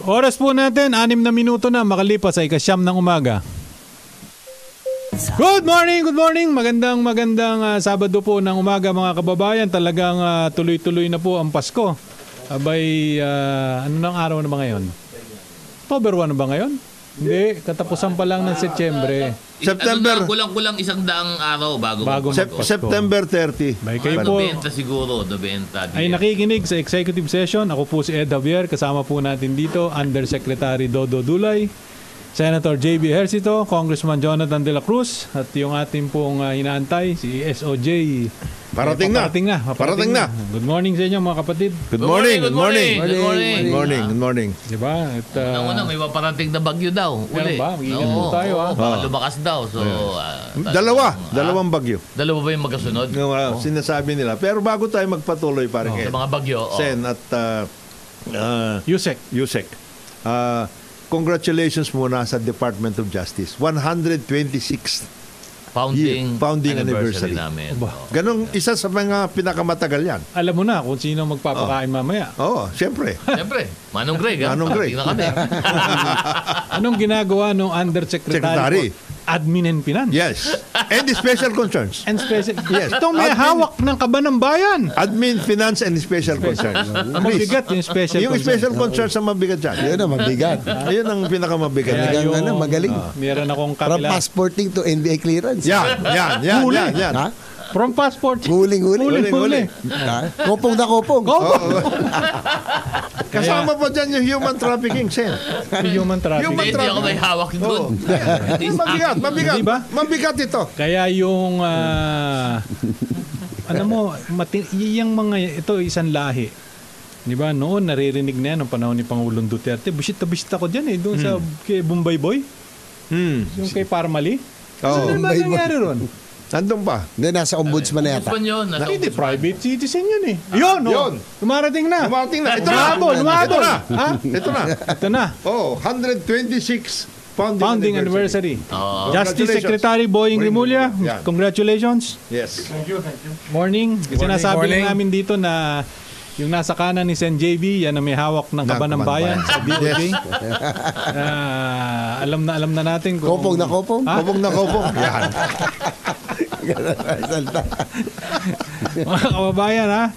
Oras po natin, 6 na minuto na makalipas ay 9 ng umaga. Good morning! Magandang Sabado po ng umaga mga kababayan. Talagang tuloy-tuloy na po ang Pasko. Abay, ano nang araw na ba ngayon? October 1 na ba ngayon? Hindi, katapusan pa lang ng Setyembre. September. Kulang-kulang 100 araw bago September 30. Bay kayo po. 90 siguro, 90. Ay nakikinig sa executive session. Ako po si Ed Javier. Kasama po natin dito, Undersecretary Dodo Dulay, Senator J.B. Ejercito, Congressman Jonathan De La Cruz, at yung ating pong inaantay, si SOJ. Parating na. Good morning sa inyo mga kapatid. Good morning. Diba? At, una, may maparating na bagyo daw. Meron ba? Mag-ingat po tayo. Baka lumakas daw. So, dalawang bagyo. Dalawa ba yung magkasunod? Sinasabi nila. Pero bago tayo magpatuloy, parang sa mga bagyo. Sen at Yusek. Congratulations muna sa Department of Justice. 126th founding anniversary namin. Ganong isa sa mga pinakamatagal yan. Alam mo na kung sino magpapakain mamaya. Oo, siyempre. Manong Greg. Anong ginagawa ng Undersecretary for Admin and Finance? Yes. And special concerns. Yes. Itong may hawak ng kaban ng bayan. Admin, Finance, and special concerns. Mabigat yung special concerns. Yung special concerns ang mabigat dyan. Yun ang mabigat. Ayun ang pinakamabigat. Magaling. Meron akong From passporting to NBA clearance. Yan. Ha? From passport. Huli. Kopong na kopong. Kasama pa dyan yung human trafficking, Sen. Human trafficking. Hindi ako may hawak doon. Mabigat. Diba? Mabigat ito. Kaya yung yung mga ito isang lahi. Di ba? Noon naririnig na yan ng panahon ni Pangulong Duterte. Busit ako dyan doon sa kay Bombay Boy. Yung kay Parmali. Ano ba nangyari ron? Nandun pa? Hindi, nasa ombudsman na yata. Hindi, private citizen yun eh. Yun. Dumarating na. Ito na. 126 founding anniversary. Justice Secretary Boying Rimulya, congratulations. Yes. Thank you. Morning. Sinasabi lang namin dito na yung nasa kanan ni Sen JB, yan na may hawak ng kaban ng bayan sa DOJ. Alam na natin kung... Kopong na kopong? Kopong na kopong. Yan. Mga kababayan,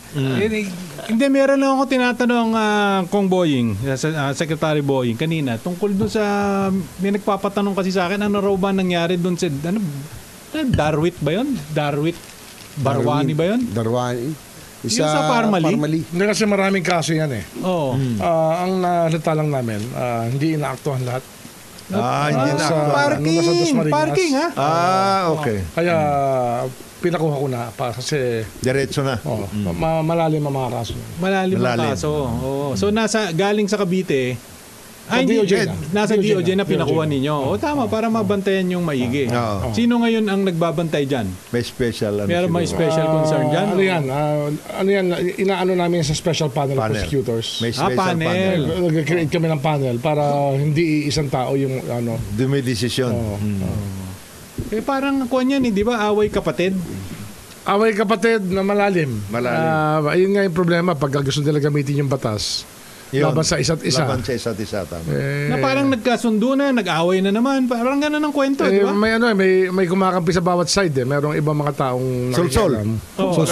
hindi, meron lang ako tinatanong kong Boying, Secretary Boying, kanina, tungkol doon sa... May nagpapatanong kasi sa akin, ano raw ba nangyari doon sa... Darwit ba yun? Barwani ba yun? Darwani. Yung sa Parmali? Hindi kasi maraming kaso yan eh. Oo. Ang nalita lang namin, hindi inaaktuhan lahat. Hindi na. Parking ha? Okay. Kaya pinakuha ko na kasi diretso na. Malalim ang mga kaso. Malalim ang kaso. So galing sa Cavite, nasa DOJ na pinakuha ninyo. Tama, para mabantayan yung maigi. Sino ngayon ang nagbabantay dyan? May special. May special concern dyan? Ano yan? Inaano namin sa special panel of prosecutors. May special panel. Nag-create kami ng panel para hindi isang tao yung dumidesisyon. Parang kuwan yan, di ba? Away kapatid na malalim. Ayun nga yung problema pag gusto nila gamitin yung batas. Laban sa isa't isa. Na parang nagkasundo na, nag-away na naman. Parang gano'n ang kwento, di ba? May kumakampi sa bawat side eh. Merong ibang mga taong Solsol. Yung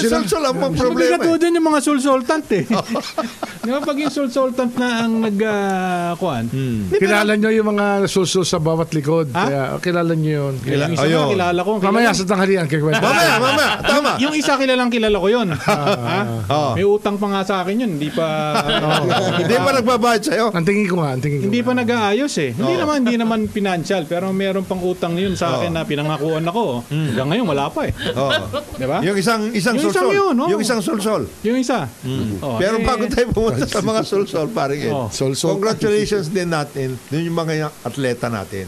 solsol ang mga problema. Mabigat din yung mga solsoltant eh. Di ba pag yung solsoltant na ang nag-kuhan? Kilala nyo yung mga solsol sa bawat likod. Kaya kilala nyo yun. Yung isa na kilala ko. Mamaya sa tanghalian. Mamaya. Tama. Yung isa kilala ko yun. May utang pa nga sa akin yun, hindi pa nagbabayad sa'yo. Ang tingin ko nga. Hindi pa nag-aayos eh. Hindi naman financial, pero meron pang utang yun sa akin na pinangakuan ako. Hanggang ngayon wala pa eh. Diba? Yung isang solsol. Yung isang solsol. Yung isa. Pero bago tayo pumunta sa mga solsol, parang congratulations din natin yung mga atleta natin.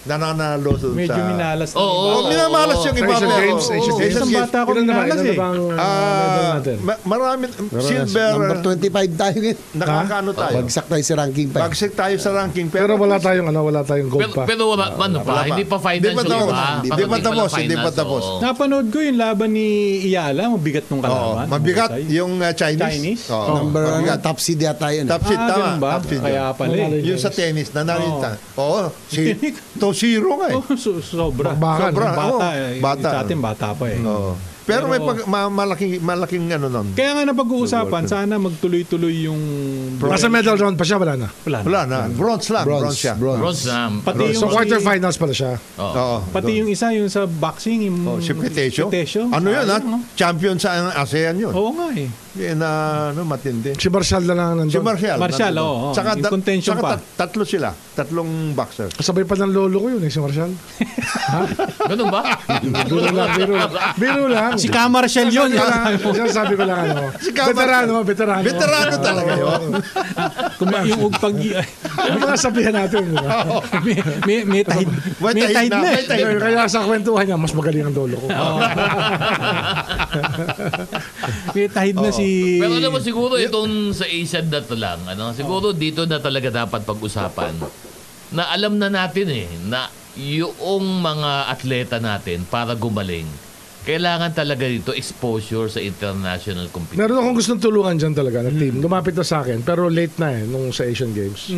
nananalo doon Medyo sa... minalas. Oo. minamalas yung iba. Asian pero- Games, Asian Games. Isang bata ko Ilan na ba? minalas Ilan na eh. bang medal natin? Marami, silver, Number 25 tayo ngayon. nakakaano tayo. Bagsak tayo sa ranking pa. Bagsik tayo sa ranking. Pero wala tayong gold pa. Pero wala, ano pa, hindi pa financial Hindi pa tapos, hindi pa tapos. Napanood ko yung laban ni Iyala, mabigat nung Oo, kalaban. mabigat Mahusay. yung Chinese? Oo, Number mabigat. top seed yata yun. Top seed, tama. ganun ba? Top seed Kaya yun. pala eh. Yung sa tennis, nanalita. Oo, si Toshiro nga eh. Oh, sobra. Bakbakan. Sobra. Bata. Oo, bata. Sa atin, bata pa eh. Oo. Pero may malaking ano nun. Kaya nga napag-uusapan, sana magtuloy-tuloy yung... Nasa medal round pa siya, wala na. Wala na. Bronze lang. Bronze siya. Bronze na. Pati So yung quarterfinals pala siya. Oo. Pati yung isa, yung sa boxing, yung... Si Petesio. Ano yun, ha? Ayun, no? Champion sa ASEAN yun. Oo nga eh. Yan na, matindi. Si Marshall na lang nandun. Si Marshall. Marshall, nandun. oo. Saka Yung contention pa. Tatlo sila. Tatlong boxer. Kasabay pa ng lolo ko yun si Marshall. Ganun ba? Biro lang. Si Kamarshall yun. Sabi ko lang ano. Veterano. Veterano talaga yun. Yung pag... Yung mga sabihan natin. may tahid. May May tahid tahid na, na may eh. tahid. Kaya sa kwentuhan niya, mas magaling ang lolo ko. May tahid na si... Pero alam mo siguro itong sa Asian na to lang, siguro dito na talaga dapat pag-usapan na alam na natin na yung mga atleta natin para gumaling, kailangan talaga dito exposure sa international competition. Meron akong gustong tulungan dyan talaga na team. Lumapit na sa akin, pero late na nung sa Asian Games.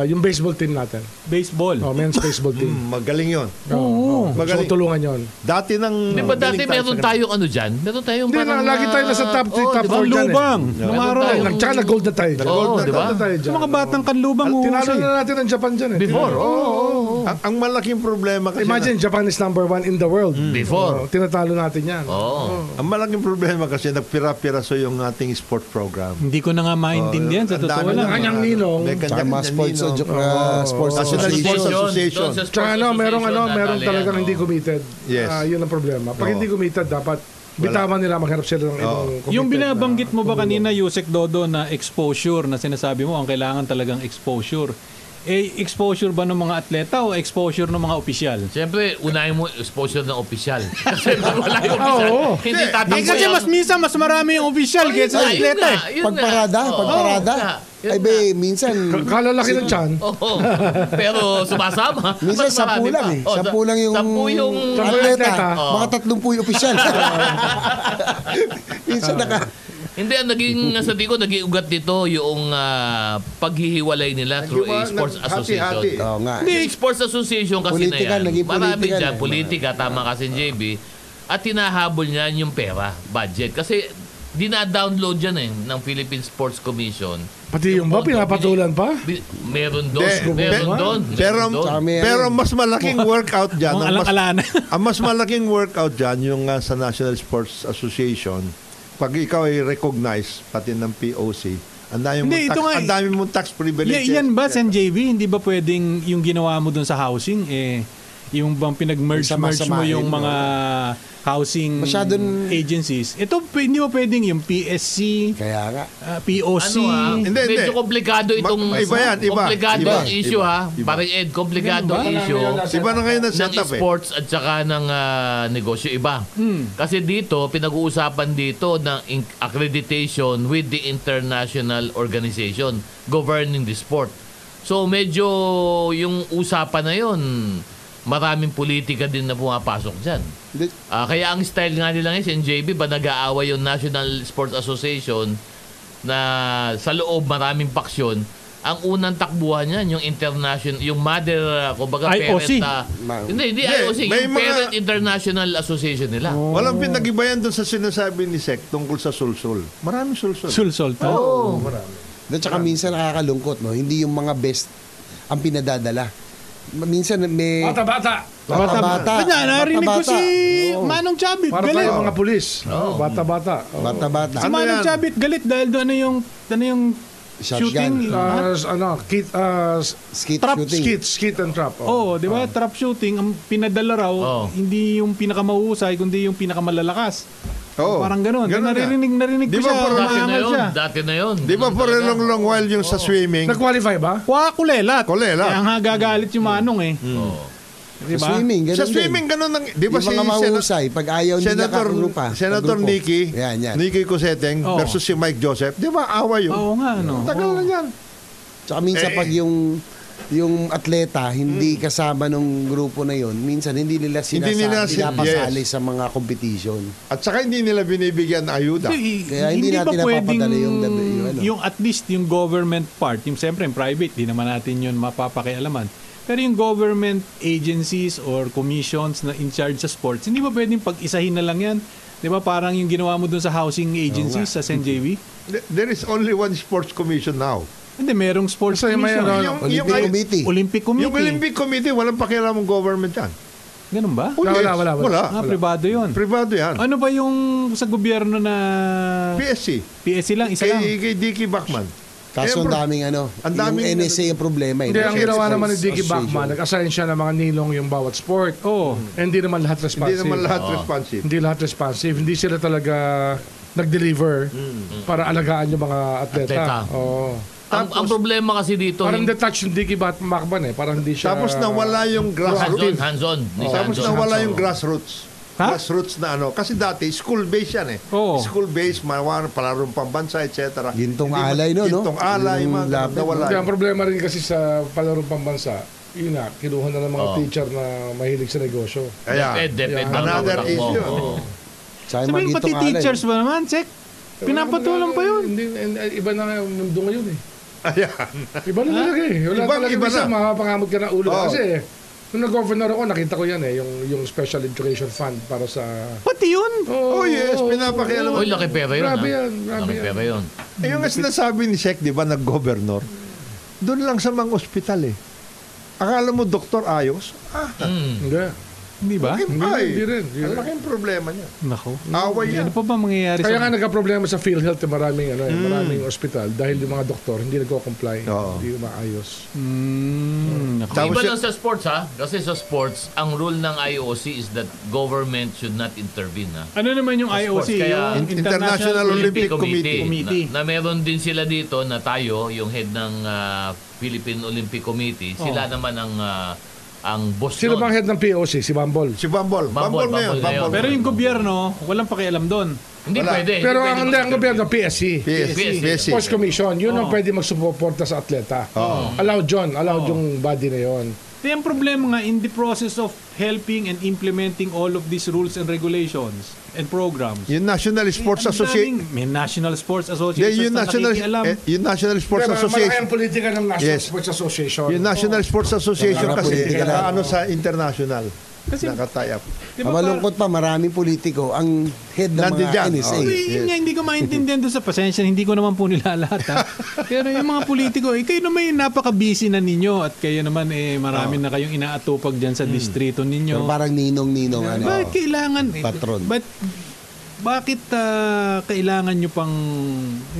Yung baseball team natin. Baseball. Men's baseball team. Magaling yun. Oo. Magaling. So tulungan yon. Dati nang... Di ba dati galing tayo meron sa- tayong ano dyan? Meron tayong Hindi na, lagi tayo nasa top 3, top 4 Ang lubang. Nung Meron araw. tayo. Tsaka nag-gold na tayo dyan. Oo, di ba? Gold na tayo dyan. Sa mga batang kanlubang Tinalo uhusay. na natin ang Japan dyan eh. Before, Ang malaking problema kasi... Imagine, Japan is number 1 in the world. Before. Tinatalo natin yan. Ang malaking problema kasi nagpira-piraso yung ating sport program. Hindi ko na nga maintindihan sa Ang totoo dami lang. na- Kanyang ninong. May Tsaka kanya-kanya mga sports, ninong. sports National association. Sports Association. Tsaka merong talagang hindi committed. Yes. Yun ang problema. Pag Oo. hindi committed, dapat bitawan nila maghanap sila ng ibang committed. Yung binabanggit mo ba tumulong. kanina, Yusek Dodo, na exposure, na sinasabi mo, ang kailangan talagang exposure. Exposure ba ng mga atleta o exposure ng mga opisyal? Siyempre, unahin mo exposure ng opisyal. Kasi wala yung opisyal. Oo. Hindi tatakbo Kasi minsan mas marami yung opisyal kaysa atleta eh. Pagparada. Ay be, minsan Kalalaki ng tiyan. Oo. Pero sumasama. minsan Mas marami 10 lang pa. eh. 10 lang yung 10 yung... atleta. atleta. Mga 30 yung opisyal. Minsan Hindi, ang naging sa ko, naging ugat dito yung paghihiwalay nila through a sports association. Hati-hati. Oo nga. Hindi, sports association kasi Politika, na yan. naging Marami politika dyan, na. politika, tama kasi JB. At tinahabol niyan yung pera, budget. Kasi dina-download yan ng Philippine Sports Commission. Pati yung ba, pinapatulan pa? Meron doon. Hindi, Meron doon. Pero mas malaking workout dyan. Mga alang-alana. Ang mas malaking workout dyan yung sa National Sports Association. Pag ikaw ay recognize pati ng POC, ang dami mong tax privileges. Yan ba, Sen JB, hindi ba pwedeng yung ginawa mo dun sa housing, yung bang pinag-merge mo yung mga housing agencies. Ito, hindi mo pwedeng yung PSC, Kaya nga. POC. Hindi. Medyo komplikado itong... Iba yan, iba. Komplikado Iba. ang issue Iba. Parang Ed, komplikado ang issue. Iba na ngayon na Ng setup eh. sports at saka ng negosyo iba. Kasi dito, pinag-uusapan dito ng accreditation with the international organization governing the sport. So medyo yung usapan na yon, maraming politika din na pumapasok dyan. Kaya ang style nga nila ngayon, NJB, ba nag-aaway yung National Sports Association na sa loob maraming paksyon, ang unang takbuhan niyan, yung international, yung mother, kumbaga IOC. parent, hindi IOC, may yung mga- Parent International Association nila. Walang pinag-ibayan doon sa sinasabi ni Sec tungkol sa sulsul. Maraming sulsul. Sulsol to. At saka minsan nakakalungkot, no? Hindi yung mga best ang pinadadala. Minsan may Bata-bata. Kanya, narinig ko si Oo. Manong Chabit. Para Galit. tayo mga pulis. Bata-bata. Bata-bata. Si Manong yan? Chabit galit dahil doon ano yung shooting. Skit Trap shooting. Skit and trap. Oh, di ba? Trap shooting, ang pinadala raw, hindi yung pinakamahusay, kundi yung pinakamalalakas. Oo. Parang ganun. Narinig Di ko ba siya. parang- Umaangal siya. Dati na yun. Di ba for a long while yung sa swimming? Nag-qualify ba? Kulelat. Kulelat. Kaya nga gagalit yung Manong eh. Di Sa ba? swimming, ganun Sa swimming, ganun. Di ba yung mga mahusay, pag ayaw nila kakagrupa. Senator Nikki, Nikki Coseteng versus si Mike Joseph, di ba away yun? Oo nga, no? Tagal na yan. Tsaka minsan pag yung atleta hindi kasama nung grupo na yon, minsan hindi nila pinapasali sa mga competition. At saka hindi nila binibigyan ng ayuda. Kaya hindi natin napapadala yung at least yung government part, yung siyempre yung private, di naman natin yun mapapakialaman. Pero yung government agencies or commissions na in charge sa sports, hindi ba pwedeng pag-isahin na lang yan? Di ba parang yung ginawa mo dun sa housing agencies sa SNJV? There is only one sports commission now. Hindi, merong sports commission. Olympic Committee. Olympic Committee. Yung Olympic Committee, walang pakialam ng government yan. Ganun ba? Wala. Privado yun. Privado yan. Ano ba yung sa gobyerno na... PSC. PSC lang, isa lang. Kay Dickie Bachmann. Kaso ang daming yung NSA ang problema. Hindi, ang ginawa naman ni Dickie Bachmann, nag-assign siya ng mga nilong yung bawat sport. Hindi naman lahat responsive. Hindi lahat responsive. Hindi sila talaga nag-deliver para alagaan yung mga atleta. Ang problema kasi dito... Parang detached yung Dickie Bachmann Parang hindi siya... Tapos nawala yung grassroots. Hands-on. Tapos nawala yung grassroots. Grassroots na kasi dati school-based yan School-based, palarong pambansa, etc. Gintong alay, no? Gintong alay, nawala. Ang problema rin kasi sa palarong pambansa, yun na, kinuha na ng mga teacher na mahilig sa negosyo. Another issue. Sabihin pati teachers ba naman, Sek? Pinapatulang pa yun. Iba na yung mundo ngayon Ayan. Iba na talaga Wala talaga isa, makapangamot ka ng ulo. Kasi, nung nag-governor ako, nakita ko yan yung Special Education Fund para sa... Pati yun? Yes, pinapakialam. Laki pera yun. Grabe yan. Laki pera yun. Yung sinasabi ni Sek, di ba, nag-governor, doon lang sa mga ospital Akala mo, doktor ayos? Hindi ba? Hindi rin. Ang laking problema niya. Nako. Away yan. Ano pa ba mangyayari Kaya nga nagka-problema sa PhilHealth maraming ospital dahil yung mga doktor hindi nagko-comply, hindi maayos. Iba lang sa sports kasi sa sports, ang rule ng IOC is that government should not intervene Ano naman yung IOC? Kaya yung International Olympic Committee. Na meron din sila dito na tayo, yung head ng Philippine Olympic Committee, sila naman ang boss Sino bang head ng POC? Si Bambol? Si Bambol. Bambol ngayon. Pero yung gobyerno, walang pakialam doon. Hindi pwede. Pero ang gobyerno, PSC. PSC. Sports Commission, yun ang pwede magsuporta sa atleta. Allowed yung body na yun. Kaya ang problema nga, in the process of helping and implementing all of these rules and regulations and programs. Yung National Sports Association. May National Sports Association yung National Sports Association. Malaki ang politika ng National Sports Association. Yung National Sports Association kasi sa international. Kasi nakatayap. Diba, malungkot pa, maraming politiko ang head ng mga NSA. Yun nga, hindi ko maintindihan doon sa pasensya. Hindi ko naman po nila lahat. Pero yung mga politiko, kayo naman yung napaka-busy na ninyo at kayo naman marami na kayong inaatupag dyan sa distrito ninyo. Pero parang ninong-ninong. Bakit kailangan? Patron. Bakit kailangan nyo pang...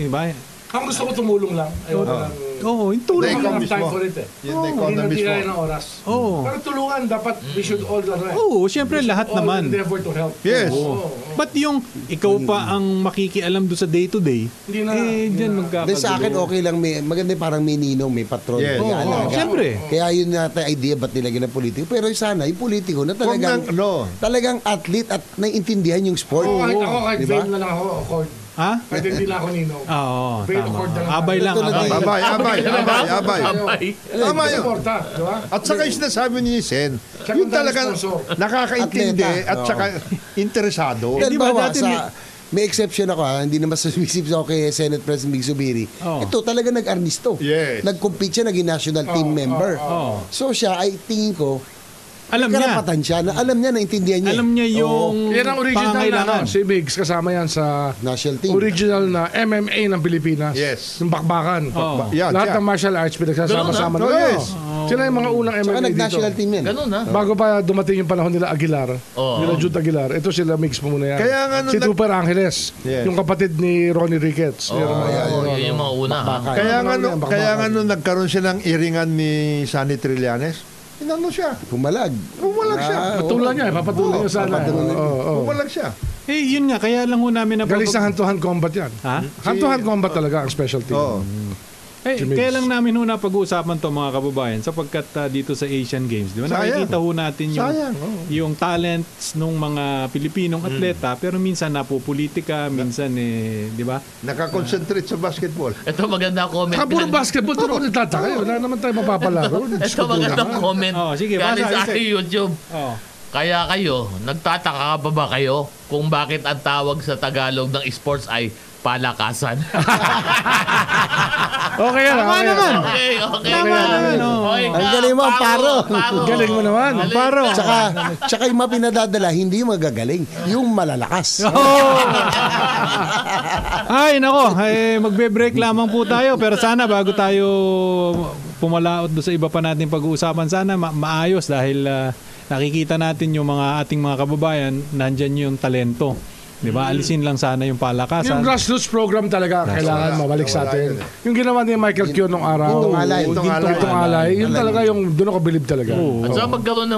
Diba? Ang gusto ko tumulong lang. Yung tulong lang. Time for it Yung economist mo. ng oras. Pero tulungan, dapat we should all siyempre lahat naman. endeavor to help. Yes. But yung ikaw pa ang makikialam doon sa day-to-day, dyan magkakagulo. Sa akin, okay lang. Maganda parang may ninong, may patron. Yes. Siyempre. Kaya yun natin idea ba't nilagyan ng politiko. Pero sana, yung politiko na talagang athlete at naiintindihan yung sport. Kahit vain na lang ako. Pwede hindi na ako ninong. Oo, tama. Abay lang. Abay. Tama yun. At saka yung sinasabi ni Sen, yung talagang nakakaintindi at saka interesado. Halimbawa, may exception ako hindi naman submisip ako kay Senate President Mig Zubiri. Ito talaga nag-arnisto. Nag-compete siya, naging national team member. So siya, ay tingin ko, alam niya. Alam niya, naintindihan niya. Alam niya yung yan ang original na si Biggs, kasama yan sa national team. Original na MMA ng Pilipinas. Yes. Yung bakbakan. Lahat ng martial arts pinagsasama-sama. Sila yung mga unang MMA dito. Nag-national team yan. Ganun Bago pa dumating yung panahon nila Aguilar, nila Jude Aguilar, ito sila Mix po muna yan. Si Tupper Angeles, yung kapatid ni Ronnie Ricketts. Yung mga una. Kaya nga nung nagkaroon siya ng iringan ni Sunny Trillanes, inano siya? Pumalag siya. Patulan niya, papatulan niya sana. Pumalag siya. Yun nga, kaya lang ho namin galing sa hand-to-hand combat yan. Hand-to-hand combat talaga ang specialty. Kaya lang namin pag-uusapan to mga kababayan sapagkat dito sa Asian Games, di ba? Nakikita natin yung talents ng mga Pilipinong atleta pero minsan napupolitika, minsan di ba? Nakakonsentrate sa basketball. Ito maganda comment. Puro basketball, ito naman nagtataka. Wala naman tayo mapapalaro. Ito magandang comment. Sige, galing sa basa, YouTube. Kaya kayo, nagtataka pa ba kayo kung bakit ang tawag sa Tagalog ng sports ay palakasan? Okay yan. Tama naman. Okay. Tama naman. Ang galing mo, Paro. Galing mo naman. Paro. Tsaka yung mga pinadadala, hindi yung magagaling, yung malalakas. Ay, nako. Magbe-break lamang po tayo. Pero sana bago tayo pumalaot do sa iba pa natin pag-uusapan, sana maayos dahil nakikita natin yung ating mga kababayan, nandyan yung talento. Di ba? Alisin lang sana yung palakasan. Yung grassroots program talaga kailangan mabalik sa atin. Yung ginawa ni Michael Kyo nung araw. Gintong alay. Yun talaga yung doon ako bilib talaga. At saka magkaroon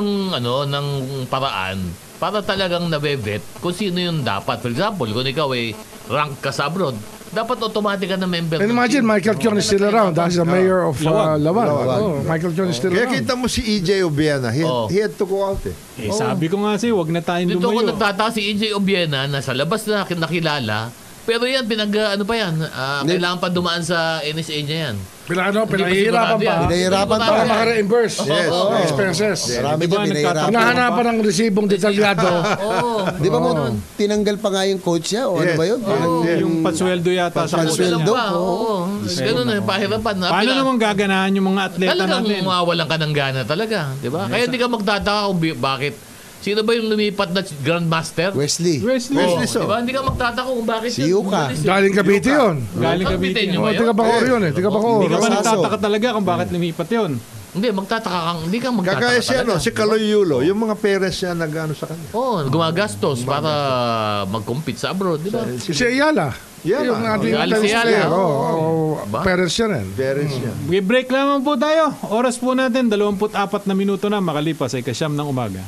ng paraan para talagang nabevet kung sino yung dapat. For example, kung ikaw ay rank ka sa abroad, dapat automatic ka na member. And imagine, Michael Kyon is still around. That's the mayor of Lawan. Michael Kyon is still around. Kaya kita mo si EJ Obiena. He had to go out Sabi ko nga wag na tayong lumayo. Dito ko nagtataka si EJ Obiena na sa labas na nakilala. Pero yan, kailangan pa dumaan sa NSA niya yan. Pinahihirapan para maka-reimburse expenses. Marami dyan pinahihirapan. Nahanapan ng resibong detalyado. Di ba mo, tinanggal pa nga yung coach niya? O ano ba yun? Yung pansweldo yata sa pansweldo. Ganun na, pahirapan. Paano naman gaganahan yung mga atleta natin? Talagang mawalan ka ng gana talaga. Diba? Kaya hindi ka magtataka kung bakit. Sino ba yung lumipat na Grandmaster? Wesley. Diba? Hindi ka magtataka kung bakit si Yuka. Galing Cavite yun. Galing Cavite yun. Tiga Bacoor yun eh. Tiga Bacoor. Hindi ka ba nagtataka talaga kung bakit lumipat yun? Hindi, hindi ka magtataka Kagaya talaga. si Kaloy Yulo, yung mga parents niya nag-ano sa kanya. Gumagastos para mag-compete sa abroad. Diba? Si Ayala. Yung ating parents niya rin. Break lamang po tayo. Oras po natin, 24 na minuto na makalipas ay 9:00 ng umaga.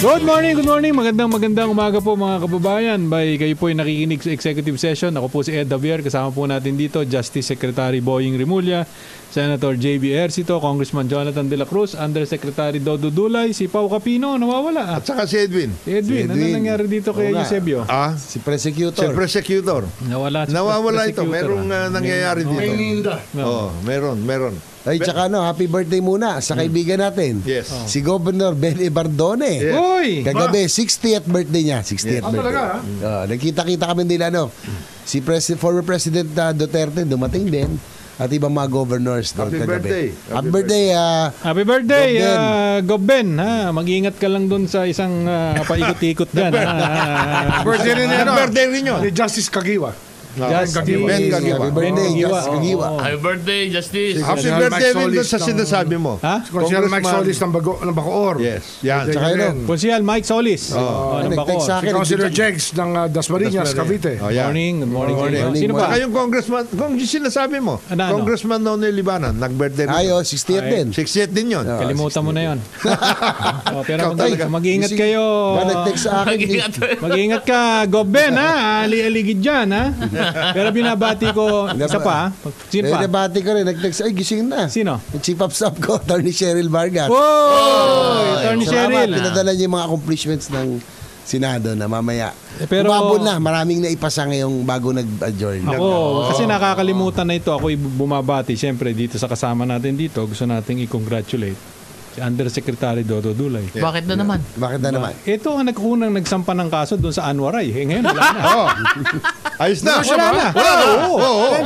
Good morning. Magandang umaga po mga kababayan. Kayo po ay nakikinig sa executive session. Ako po si Ed Javier. Kasama po natin dito Justice Secretary Boying Rimulya, Senator J.B. Ercito, Congressman Jonathan De La Cruz, Undersecretary Dodo Dulay, si Pau Capino, nawawala. At saka si Edwin. Ano nangyari dito kay Eusebio? Si Prosecutor. Nawawala ito. Merong nangyayari dito. Meron. Ay, tsaka happy birthday muna sa kaibigan natin. Yes. Si Governor Ben Ibardone. Yes. Uy! Kagabi, 60th birthday niya. 60th birthday. Talaga nagkita-kita kami nila, si former President Duterte dumating din. At ibang mga governors doon kagabi. Happy birthday. Happy birthday, Gobben. Mag-ingat ka lang doon sa isang paikot-ikot dyan. Birthday rin yun. Ni Justice Kagiwa. Happy birthday, Justice. Happy birthday rin doon sa sinasabi mo. Consiel Mike Solis ng Bacoor. Yes. Yan. Consiel Mike Solis ng Bacoor. Si Councilor Jegs ng Dasmariñas, Cavite. Good morning. Sino ba? Saka yung congressman, kung sinasabi mo, Congressman Nonel Libanan, nag-birthday rin. 60th din. 60th din yun. Kalimutan mo na yun. Pero mag-ingat kayo. Nag-text sa akin. Mag-ingat ka, Gobben, Ali-aligid dyan, Pero binabati ko, isa pa, sino pa? Binabati ko rin, nag-text, gising na. Sino? Yung Chief of Staff ko, Attorney Cheryl Vargas. Attorney Cheryl. Pinadala niya yung mga accomplishments ng Senado na mamaya. Pero umabot na, maraming naipasa ngayong bago nag-adjourn. Kasi nakakalimutan na ito. Ako'y bumabati, siyempre, dito sa kasama natin dito. Gusto nating i-congratulate si Undersecretary Dodo Dulay. Yeah. Bakit na naman? Ito ang nagkunang nagsampa ng kaso doon sa Anwaray. Ngayon, wala na. Ayos na. Wala na.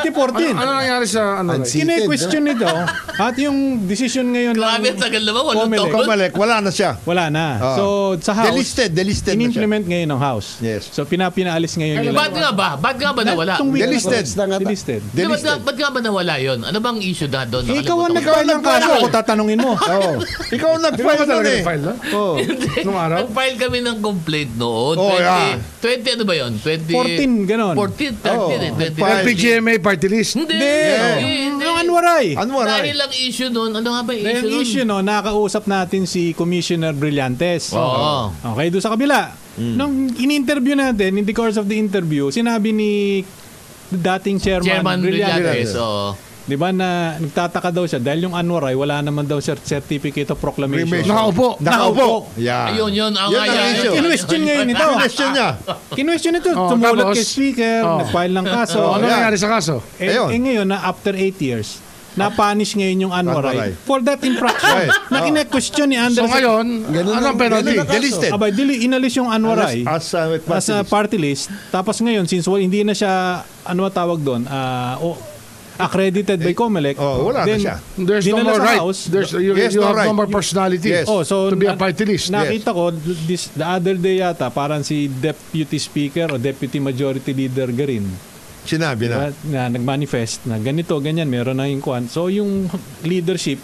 2014. Ano nangyari sa Anwaray? Kine-question nito. At yung decision ngayon Grabe, tagal naman. Comelec, wala na siya. Wala na. So, sa House, delisted in-implement ngayon ng House. Yes. So, pinaalis ngayon yun. Ba't nga ba nawala? Delisted. Ba't nga ba nawala yun? Ano bang issue na doon? Ikaw ang nag-file ng kaso. Ako tatanungin mo. Ikaw nag-file talaga nag-file na? Nung araw? Nag-file kami ng complaint noon. 20 ano ba yun? 14, ganon. 14, 13. LPGMA party list. Hindi. Yung Anwaray. Dahil lang issue noon. Ano nga ba yung issue noon? Yung issue noon, nakausap natin si Commissioner Brillantes. Okay, doon sa kabila. Nung in-interview natin, in the course of the interview, sinabi ni dating Chairman Brillantes, Di ba na nagtataka daw siya dahil yung Anwaray wala naman daw certificate of proclamation. Nakaupo. Yeah. Ayun. Ang issue. Kinwestiyon ngayon ito. Kinwestiyon niya. Tumulat kay speaker, nag-file ng kaso. Ano nangyari sa kaso? Ngayon na after 8 years, na-punish ngayon yung Anwaray for that infraction. Na kine-question ni Anderson. So ngayon, anong penalty? Delisted. Inalis yung Anwaray as a party list. Tapos ngayon, since hindi na siya, tawag doon, accredited by COMELEC, wala na siya. There's no more right. You have no more personality so to be a party list. Nakita ko, the other day yata, parang si Deputy Speaker o Deputy Majority Leader Garin, sinabi na nag-manifest na ganito, ganyan, meron na yung kuwan. So yung leadership,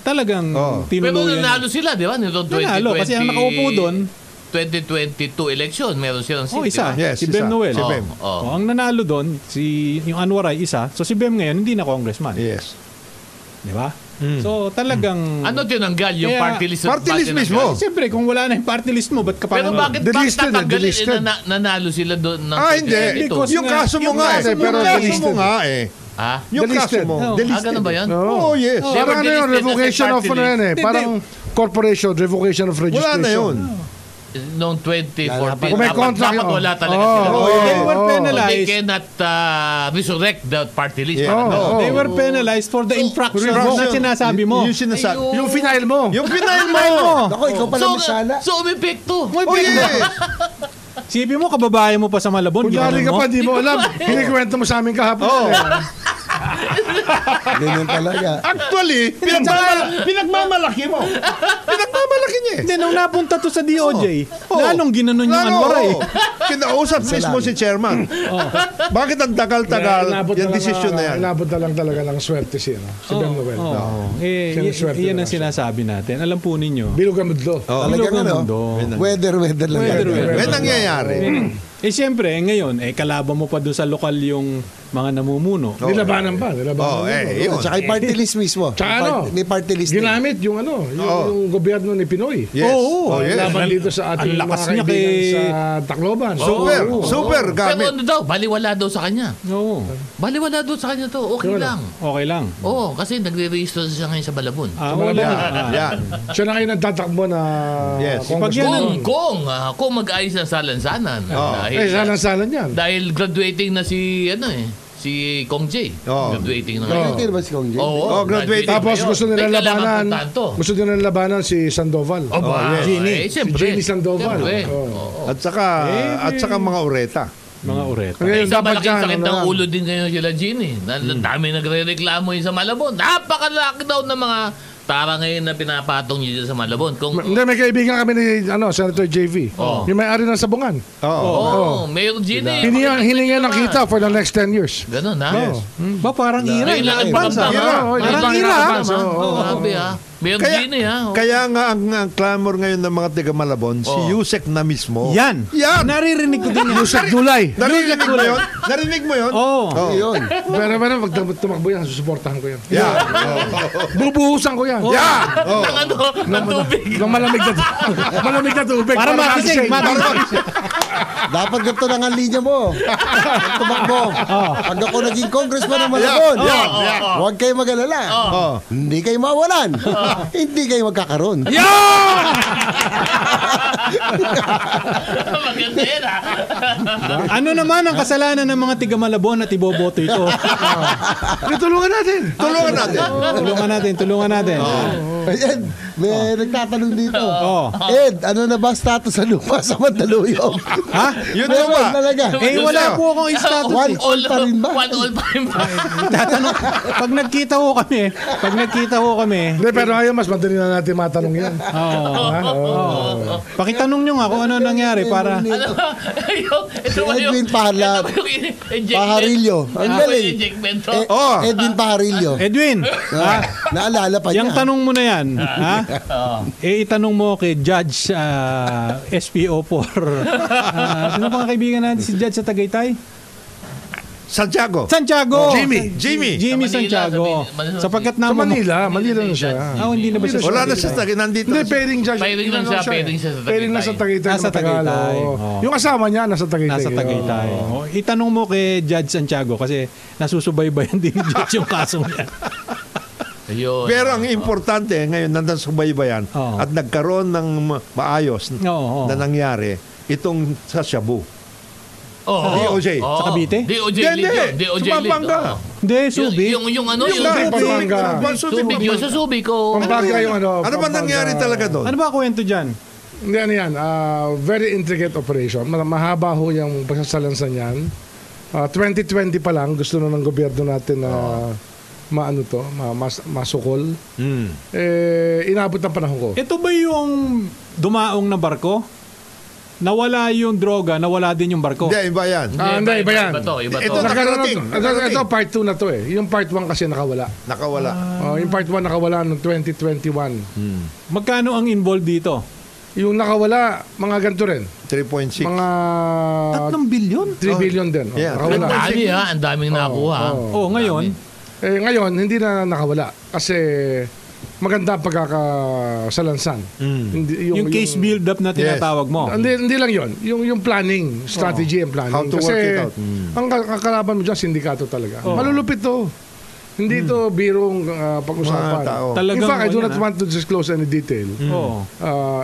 talagang tinuluyan. Pero nanalo sila, di ba? Nanalo, kasi ang nakaupo doon, 2022 election, meron silang seat. Isa. Diba? Si Bem Noel. Si Bem. Ang nanalo doon, yung Anwaray, isa. So si Bem ngayon, hindi na congressman. Yes. Di ba? So talagang... Ano tinanggal yung party list? Party list mismo. Siyempre, kung wala na yung party list mo, ba't ka pa Pero bakit tatanggalin nanalo sila doon ng hindi. Yung kaso mo nga eh. Pero kaso mo nga eh. Yung kaso mo. Ganun ba yan? Oh, yes. Parang ano yun, revocation of parang corporation, revocation of registration. Wala na yun. Noong 2014. Kung may contract dapat wala talaga sila. They were penalized. They cannot resurrect the party list. They were penalized for the infraction na sinasabi mo. Yung final mo. Ako, ikaw pala masala. So, umipekto. Sipi mo, kababae mo pa sa Malabon. Kunyari ka pa, di mo alam. Kinikwento mo sa amin kahapon. Ganyan talaga. Actually, pinagmamalaki mo. Pinagmamalaki niya eh. Hindi, nung napunta to sa DOJ, lalong ginanon yung Anwaray. Kinausap mismo si chairman. Bakit ang tagal-tagal yung desisyon na yan? Inabot na lang talaga ng swerte siya. Si Ben Noel. Yan ang sinasabi natin. Alam po ninyo. Bilog ang mudlo. Talagang weather lang. May nangyayari. Siyempre, ngayon, kalaban mo pa doon sa lokal yung mga namumuno. Nilabanan pa. Yun. Tsaka yung party list mismo. Tsaka may party list. Ginamit yung yung gobyerno ni Pinoy. Yes. Laban dito sa ating mga kaibigan sa Tacloban. Super gamit. Pero daw, baliwala daw sa kanya. Oo. Baliwala daw sa kanya to. Okay lang. Okay lang. Oo, kasi nagre-register siya ngayon sa Balabon. Yan. Siya na kayo nagtatakbo na kung mag-ayos ng salansanan. Salansanan yan. Dahil graduating na si Kong J. Graduating na ngayon. Graduating ba si Kong J? Graduating. Tapos gusto nila labanan si Sandoval. Gini. Siyempre. Gini Sandoval. At saka mga ureta. Mga ureta. Isang malaking sakit ng ulo din ngayon sila Gini. Dami nagre-reklamo yun sa Malabon. Napakalaki daw ng mga tara ngayon na pinapatong niyo sa Malabon. Hindi, may kaibigan kami ni Senator JV. Yung may-ari ng sabungan. Mayor Gini. Hininga ng kita for the next 10 years. Ganun, ha? Ba, parang ira. Parang ira. Grabe, ha? Mayor Gini, ha? Kaya nga ang clamor ngayon ng mga taga Malabon, si Yusek na mismo. Yan. Naririnig ko din yan. Yusek Dulay. Narinig mo yun? Yun. Pero pag tumakbo yan, susuportahan ko yan. Bubuhusan ko yan. Ng tubig. Ng malamig na tubig. Para makising. Dapat ganito lang ang linya mo. Tumakbo. Pag ako naging congressman ng Malabon, huwag kayo mag-alala. Hindi kayo mawalan. Hindi kayo magkakaroon. Maganda yan, ha? Ano naman ang kasalanan ng mga tiga Malabon at iboboto ito? Tulungan natin. Tulungan natin. Ayan, may nagtatanong dito. Ed, ano na ba status sa lupa sa Mandaluyong? Ha? Yun na ba? Talaga. Wala po akong status. One all pa rin ba? One all pa rin ba? Tatanong, pag nagkita ho kami. Hindi, pero ngayon mas madali na natin matanong yan. Pakitanong nyo nga kung ano nangyari para... Edwin Pajarillo. Ang galing. Edwin Pajarillo. Edwin, naalala pa niya. yung tanong mo na yan, itanong mo kay Judge SPO4. Sino pang kaibigan natin si Judge sa Tagaytay? Santiago. Jimmy Santiago. Sapagkat sa Manila na siya. Hindi na ba siya? Wala na siya nandito. Hindi, pairing siya. Pairing na sa Tagaytay. Nasa Tagaytay. Yung kasama niya, nasa Tagaytay. Itanong mo kay Judge Santiago kasi nasusubaybayan din ni Judge yung kasong niya. Ayun. Pero ang importante, ngayon nandang subaybayan at nagkaroon ng maayos na nangyari, itong sa Shabu. DOJ. Sa Cavite? DOJ lead. Sumapanga. Hindi, Subic. Yung Subic yun. Sa Subic ko. Pampanga yung Ano ba nangyari talaga doon? Ano ba kwento dyan? Hindi, ano yan. Very intricate operation. Mahaba ho yung pagsasalansan yan. 2020 pa lang, gusto na ng gobyerno natin na masukol. Inabot ng panahon ko. Ito ba yung dumaong na barko? Nawala yung droga, nawala din yung barko. Hindi, iba yan. Hindi, iba yan. Iba to. Ito nakarating. Ito part 2 na to eh. Yung part 1 kasi nakawala. Yung part 1 nakawala noong 2021. Magkano ang involved dito? Yung nakawala, mga ganito rin. 3.6. Mga 3 billion? 3 billion din. Nakawala. Ang daming nakuha. Ngayon? Ngayon, hindi na nakawala. Kasi maganda ang pagkakasalansan. Yung case build-up na tinatawag mo. Hindi lang yon. Yung planning, strategy and planning. How to work it out. Ang kakalaban mo dyan, sindikato talaga. Malulupit to. Hindi to birong pag-usapan. In fact, I do not want to disclose any detail.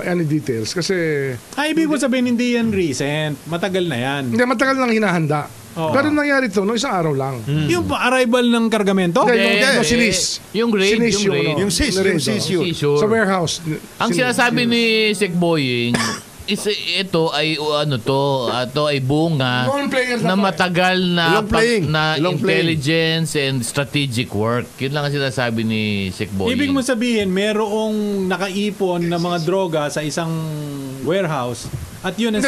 Any details. Kasi ibig mo sabihin hindi yan recent. Matagal na yan. Hindi, matagal nang hinahanda. Pero nangyari to, isang araw lang. Yung arrival ng kargamento? Yung sinis. Yung grade. Yung seizure. Sa warehouse. Ang sinasabi ni Sec Boying, ito ay ito ay bunga na matagal na intelligence and strategic work. Yun lang ang sinasabi ni Sec Boying. Ibig mo sabihin, merong nakaipon na mga droga sa isang warehouse at yun ang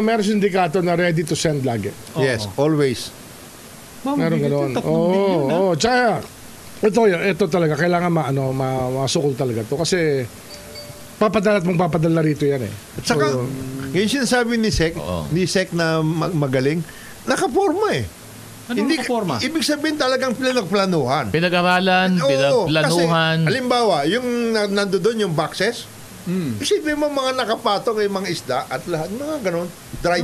meron sindikato na ready to send lagi. Yes, always. Meron ganoon. Tsaka ito talaga kailangan masukol talaga to kasi papadala at magpapadala rito yan eh. At saka, ngayon sinasabi ni Sec na magaling, nakaporma eh. Hindi nakaporma? Ibig sabihin talagang pinagplanuhan. Pinag-aralan, pinagplanuhan. Kasi, halimbawa, yung nandoon yung boxes, isipin mo mga nakapatong yung mga isda at lahat, mga ganon.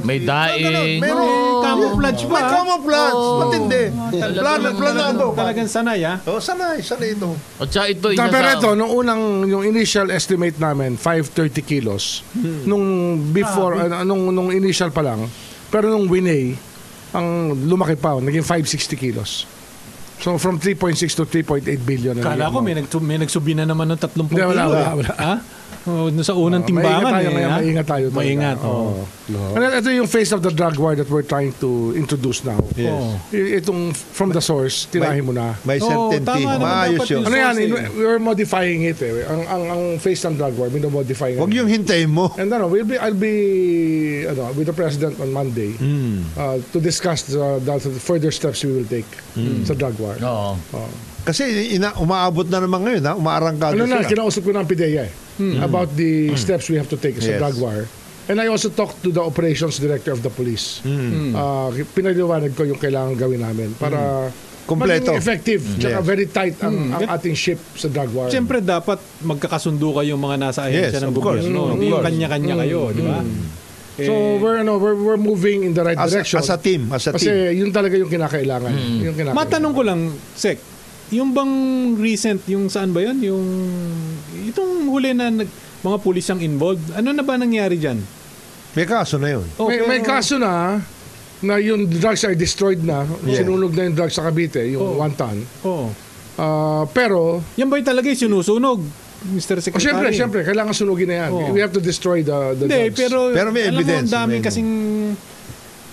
May daing. May camouflage ba? May camouflage. Matindi. Planado. Talagang sanay sanay ito. At saka ito, pero ito, yung initial estimate namin, 530 kilos. Nung before, nung initial pa lang. Pero nung winay, ang lumaki pa, naging 560 kilos. So from 3.6 to 3.8 billion. Kala ko may nagsubi na naman ng 30 kilo. Wala. Sa unang timbangan. Maingat tayo. Maingat. Ito yung face of the drug war that we're trying to introduce now. Itong from the source, tirahin mo na. May certainty. Maayos yun. We're modifying it eh. Ang face ng drug war, modifying. Huwag yung hintayin mo. And I'll be with the President on Monday to discuss the further steps we will take sa drug war. Kasi umaabot na naman ngayon, umaarangkado sila. Kinausap ko ng PIDEA about the steps we have to take sa drug war. And I also talked to the operations director of the police. Pinaliwanag ko yung kailangan gawin namin para kompleto, maging effective, tsaka very tight ang ating ship sa drug war. Siyempre dapat magkakasundo kayong mga nasa ahensya ng gobyerno. Hindi yung kanya-kanya kayo, di ba? So we're moving in the right direction. As a team. Kasi yun talaga yung kinakailangan. Matanong ko lang, Sec, yung bang recent, yung saan ba yun? Itong huli na mga pulis ang involved, ano na ba nangyari dyan? May kaso na yun. May kaso na yung drugs are destroyed na, sinunog na yung drugs sa Cavite, yung 1 ton. Pero yan ba yung talaga yung sinusunog, Mr. Secretary? Siyempre, kailangan sunugin na yan. We have to destroy the drugs. Pero may evidence. Alam mo, ang dami kasing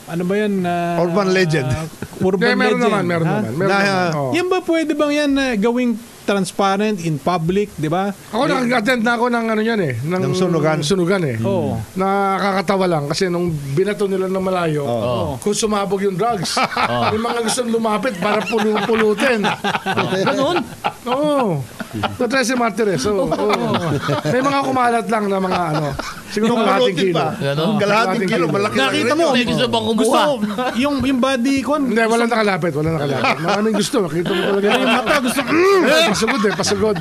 ano ba yan? Urban legend. Meron naman. Yan ba pwede bang yan gawing transparent in public, di ba? Ako nag-attend na ako ng ng sunugan eh. Nakakatawa lang kasi nung binato nila ng malayo, kung sumabog yung drugs, may mga gustong lumapit para pulutin. Ganun? Oo. So, 13 Martires. May mga kumalat lang na mga Siguro kalahating kilo. Kalahating kilo, malaki. Nakita mo, may gusto bang kumuha. Yung body ko. Hindi, walang nakalapit. Maraming gusto. Makita mo talaga. Yung mata gusto. Pasugod.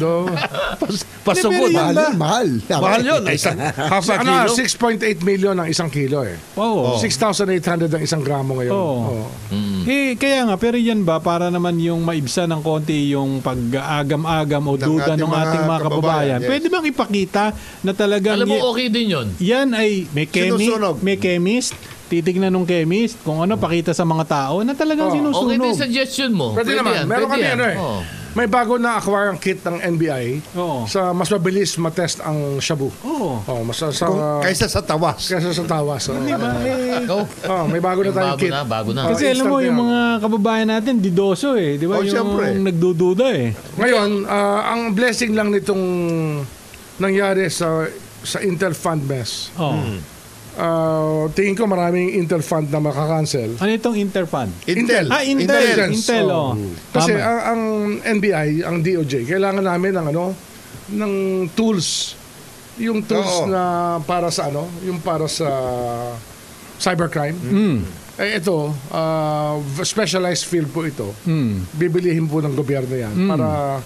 Pasugod. Mahal. Mahal yun. Half a kilo? 6.8 million ang isang kilo eh. Oo. 6,800 ang isang gramo ngayon. Oo. Kaya nga, pero yan ba, para naman yung maibsa ng konti yung pag-agam-agam o duda ng ating mga kababayan, pwede bang ipakita na talagang... Alam mo, okay din yun. Yan ay may chemist, titignan ng chemist kung ano, pakita sa mga tao na talagang sinusunog. Okay din suggestion mo. Pwede naman. Meron kami may bago na acquire ang kit ng NBI sa mas mabilis matest ang shabu. Kaysa sa tawas. May bago na tayong kit. Bago na. Kasi alam mo, yung mga kababayan natin, didoso eh. Di ba? Yung nagdududa eh. Ngayon, ang blessing lang nitong nangyari sa Intel Fund mess. Tingin ko maraming Intel Fund na makakancel. Ano itong Interfund? Intel. Intel. Kasi ang NBI, ang DOJ, kailangan namin ng tools. Yung tools na para sa yung para sa cybercrime. Ito, specialized field po ito. Bibilihin po ng gobyerno yan para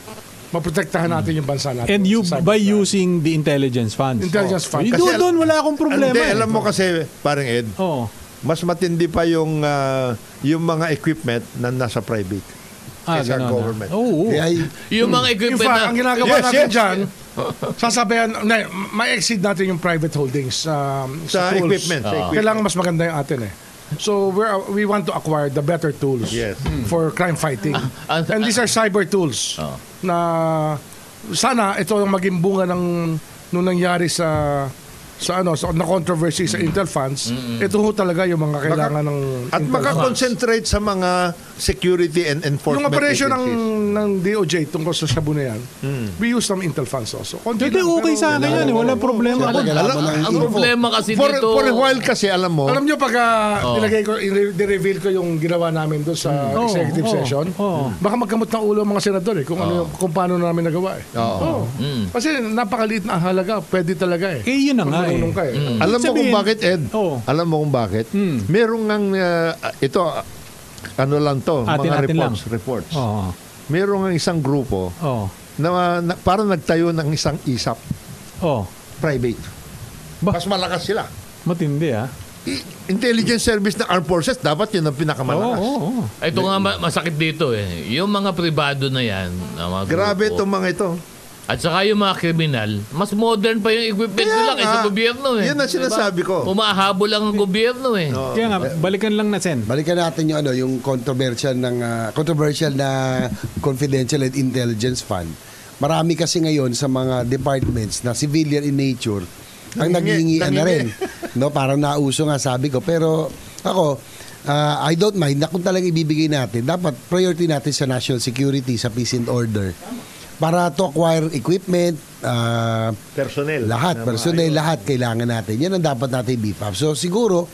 maprotektahan natin yung bansa natin. And by using the intelligence funds. Doon wala akong problema. Alam mo kasi, parang Ed, mas matindi pa yung mga equipment na nasa private kaysa government. Yung mga equipment na... Ang ginagawa natin dyan, sasabihan, ma-exceed natin yung private holdings sa equipment. Kailangan mas maganda yung atin eh. So we want to acquire the better tools for crime fighting. And these are cyber tools na sana ito ang maging bunga ng nung nangyari sa na controversy sa Intel funds. Ito ho talaga yung mga kailangan ng at makakonsentrate sa mga security and enforcement. Yung operation ng DOJ tungkol sa shabu na yan, we use some Intel funds also. Hindi okay sa akin yan. Wala problema. Ang problema kasi dito... For a while kasi, alam mo... Alam nyo, pagka i-reveal ko yung ginawa namin doon sa executive session, baka magkamot ng ulo ang mga senador kung paano namin nagawa eh. Kasi napakaliit na halaga. Pwede talaga eh. Yun na nga eh. Alam mo kung bakit, Ed? Alam mo kung bakit? Merong ngang... Ito... Ano lang to, mga reports. Merong isang grupo na parang nagtayo ng isang ISAP. Private. Mas malakas sila. Matindi Intelligence Service ng Armed Forces, dapat yun ang pinakamalakas. Ito nga masakit dito eh. Yung mga pribado na yan, mga grabe itong mga ito. At saka yung mga kriminal, mas modern pa yung equipment nila kaysa gobyerno eh. Yan ang sinasabi ko. Umahabol lang ang gobyerno eh. Kaya nga, balikan lang natin. Balikan natin yung controversial na Confidential and Intelligence Fund. Marami kasi ngayon sa mga departments na civilian in nature ang naghihingian na rin. Parang nauso nga sabi ko. Pero ako, I don't mind na kung talagang ibibigay natin, dapat priority natin sa national security, sa peace and order. Para to acquire equipment, personnel, lahat kailangan natin. Yan ang dapat natin beef up. So siguro,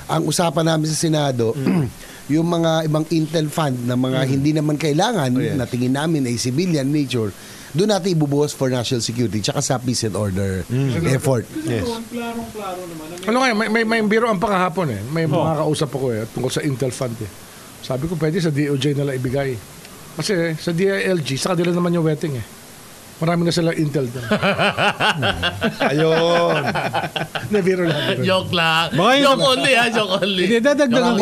ang usapan namin sa Senado, yung mga ibang Intel fund na mga hindi naman kailangan, na tingin namin ay civilian nature, doon natin ibubuhos for national security tsaka sa peace and order effort. Klarong-klaro naman. Ano nga, may biro ang pakahapon eh. May mga kausap ako tungkol sa Intel fund eh. Sabi ko, pwede sa DOJ nila ibigay. Kasi sa DILG, sa kanila naman yung wetting eh. Marami na sila Intel doon. Ayun. Nabiro lang. Joke lang. Joke only. Dadagdagan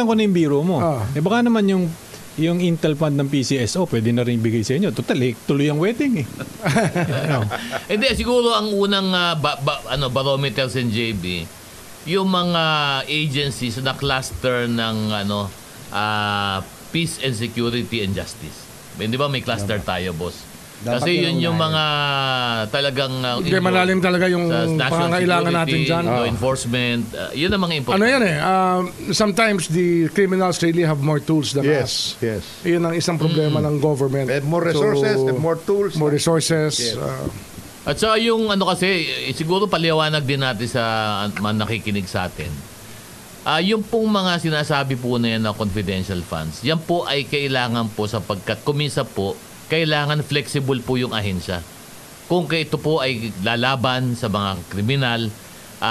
ko na yung biro mo. Baka naman yung Intel fund ng PCSO, pwede na rin ibigay sa inyo. Tuloy ang wedding eh. Hindi, siguro ang unang barometer sa JB, yung mga agencies na cluster ng peace and security and justice. Di ba may cluster tayo, boss? Kasi yun yung mga talagang malalim talaga yung pangangailangan natin dyan. Law enforcement, yun ang mga important. Ano yan sometimes the criminals really have more tools than us. Yes. Yun ang isang problema ng government. They have more resources, they have more tools. More resources. Yes. At saka yung siguro paliwanag din natin sa nakikinig sa atin. Yung pong mga sinasabi po na yan na confidential funds, yan po ay kailangan po sapagkat kuminsan po, kailangan flexible po yung ahensya. kung ito po ay lalaban sa mga kriminal,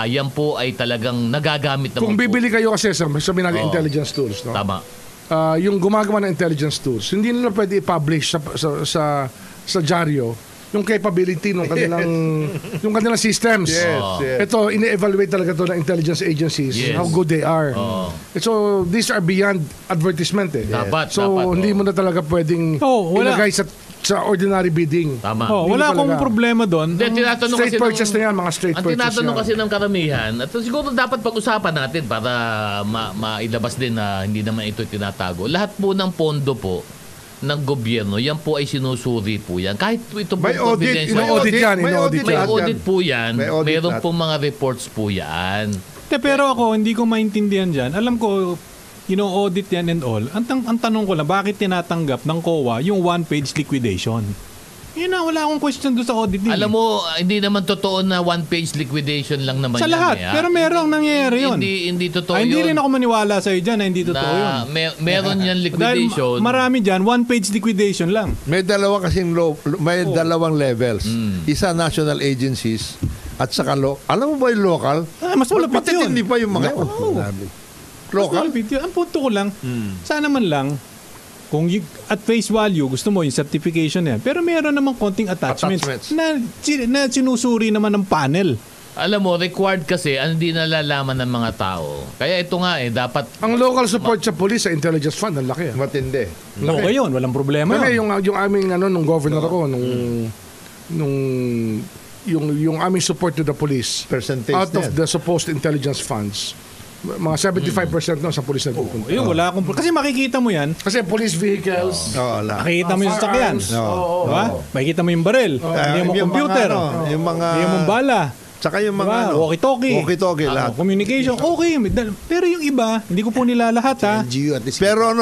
yan po ay talagang nagagamit naman Kung po. bibili kayo kasi sabi natin intelligence tools, no? Tama. Yung gumagawa ng intelligence tools, hindi nila pwede i-publish sa dyaryo yung capability ng kanilang systems. Yes. Ito, ini-evaluate talaga to ng intelligence agencies, how good they are. So, these are beyond advertisement eh. Dapat, hindi mo na talaga pwedeng ilagay sa ordinary bidding. Tama. Wala akong problema doon. Straight purchase na yan, mga straight purchase. Ang tinatanong kasi ng karamihan, at siguro dapat pag-usapan natin para mailabas din na hindi naman ito tinatago. Lahat po ng pondo po ng gobyerno, yan po ay sinusuri po yan. Kahit ito po may audit, may audit po yan. Meron po mga reports po yan. Pero ako, hindi ko maintindihan dyan. Alam ko, audit yan and all. Ang tanong ko lang, bakit tinatanggap ng COA yung one-page liquidation? Yun na, wala akong question doon sa audit. Alam mo, hindi naman totoo na one-page liquidation lang naman sa yan. Sa lahat, pero merong nangyayari yun. Hindi totoo yun. Hindi rin ako maniwala sa'yo dyan na hindi totoo yun. Meron yan liquidation. Dahil marami dyan, one-page liquidation lang. May dalawang levels. Isa national agencies at saka alam mo ba yung local? Mas malapit yun. Hindi pa yung mga local. Ang punto ko lang, sana man lang, kung at face value, gusto mo yung certification yan. Pero meron namang konting attachments. Na sinusuri naman ng panel. Alam mo, required kasi ang hindi nalalaman ng mga tao. Kaya ito nga dapat... Ang local support sa police sa intelligence fund, ang laki. Matindi. Okay yun, walang problema yun. Yung aming, nung governor ako, yung aming support to the police, percentage out of the supposed intelligence funds, mga 75% na sa police na pupunta. Wala akong kasi makikita mo yan. Kasi police vehicles, makikita mo yung sasakyan. Diba? Makikita mo yung baril. Hindi mo computer. Yung mga... Hindi mo bala. Tsaka yung mga walkie-talkie. lahat. Communication. Okay. Pero yung iba, hindi ko po nila lahat ha. Pero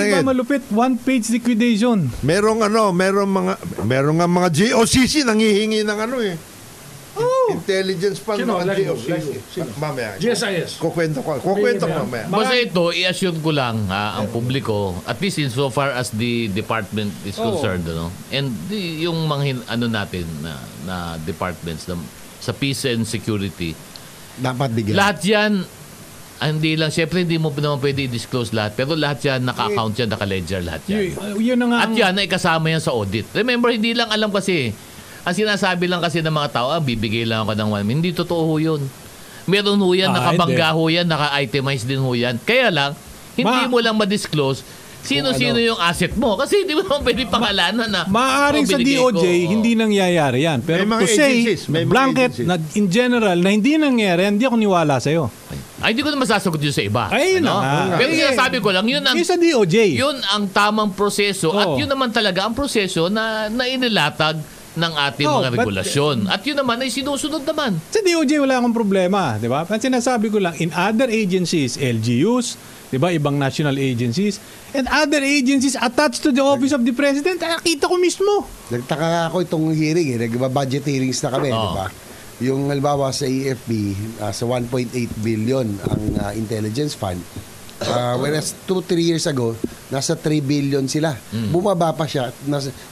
yung iba malupit, one-page liquidation. Merong mga GOCC nanghihingi ng intelligence fund ng GOCC. Mamaya. GSIS. Kukwento mamaya. Basta ito, i-assure ko lang ang publiko, at least in so far as the department is concerned, and yung mga natin na departments sa peace and security, dapat bigyan. Lahat yan, hindi lang, syempre hindi mo naman pwede i-disclose lahat, pero lahat yan, naka-account yan, naka-ledger lahat yan. At yan ay kasama yan sa audit. Remember, hindi lang alam kasi, ang sinasabi lang kasi ng mga tao, bibigay lang ako ng 1 million. Hindi totoo ho yun. Meron ho yan, nakabangga ho yan, naka-itemize din ho yan. Kaya lang, hindi mo lang ma-disclose sino-sino yung asset mo. Kasi hindi mo naman pwede pangalanan na maaaring sa DOJ, hindi nangyayari yan. Pero to say, blanket, in general, na hindi nangyayari, hindi ako niwala sa'yo. Ay, hindi ko na masasagot yun sa iba. Ay, yun na. Pero sinasabi ko lang, yun ang sa DOJ. Yun ang tamang proseso. At yun naman talaga ang proseso na inilatag ng ating mga regulasyon. At yun naman ay sinusunod naman. Sa DOJ wala akong problema, di ba? Ang sinasabi ko lang, in other agencies, LGUs, di ba, ibang national agencies, and other agencies attached to the office of the president, nakita ko mismo. Nagtaka ako itong hearing, nagba-budget hearings na kami, di ba? Yung halimbawa sa AFP, sa 1.8 billion ang intelligence fund. Whereas 2-3 years ago, nasa 3 billion sila. Bumaba pa siya.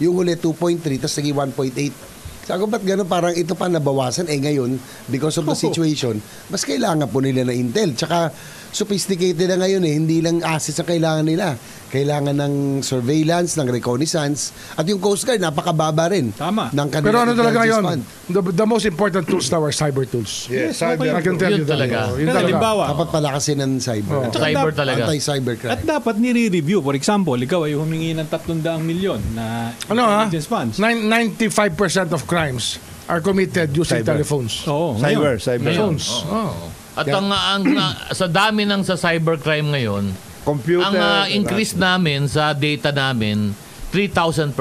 Yung huli 2.3, tapos naging 1.8. Sabi ko, ba't gano'n? Parang ito pa nabawasan. Ngayon, because of the situation, mas kailangan po nila na intel. Tsaka, sophisticated na ngayon Hindi lang assets ang kailangan nila. Kailangan ng surveillance, ng reconnaissance. At yung Coast Guard, napakababa rin. Tama. Pero ano talaga ngayon? The most important tools now are cyber tools. Yes, cyber. I can tell you talaga. Yun talaga. Dapat palakasin ng cyber. Cyber talaga. Anti-cybercrime. At dapat nire-review. For example, ikaw ay humingi ng 300 milyon na intelligence funds. 95% of crimes are committed using telephones. Cyber Phones. At sa dami ng sa cybercrime ngayon, computer, ang increase namin sa data namin, 3,000%.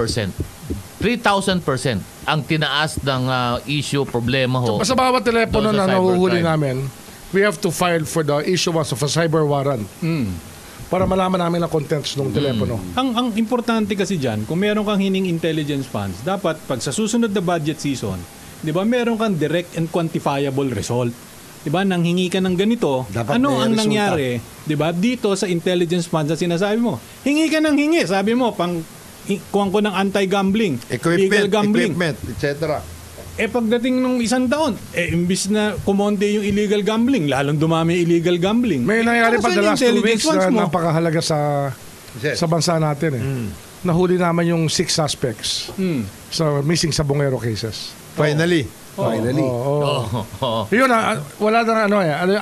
3,000% ang tinaas ng issue, problema ho. Sa bawat telepono na nahuhuli namin, we have to file for the issuance of a cyber warrant. Para malaman namin ang contents ng telepono. Ang importante kasi dyan, kung meron kang hining intelligence funds, dapat pag sa susunod na budget season, di ba meron kang direct and quantifiable result. Diba, nang hingi ka ng ganito, dapat ano ang nangyari, diba, dito sa intelligence funds na sinasabi mo? Hingi ka ng hingi, sabi mo, pang kuhan ko ng anti-gambling, illegal gambling, equipment, etc. Pagdating nung isang taon, imbis na kumonte yung illegal gambling, lalong dumami yung illegal gambling. May nangyari pa the last 2 weeks na napakahalaga sa bansa natin Nahuli naman yung 6 suspects sa missing sa Bungero cases. Finally. Yun wala na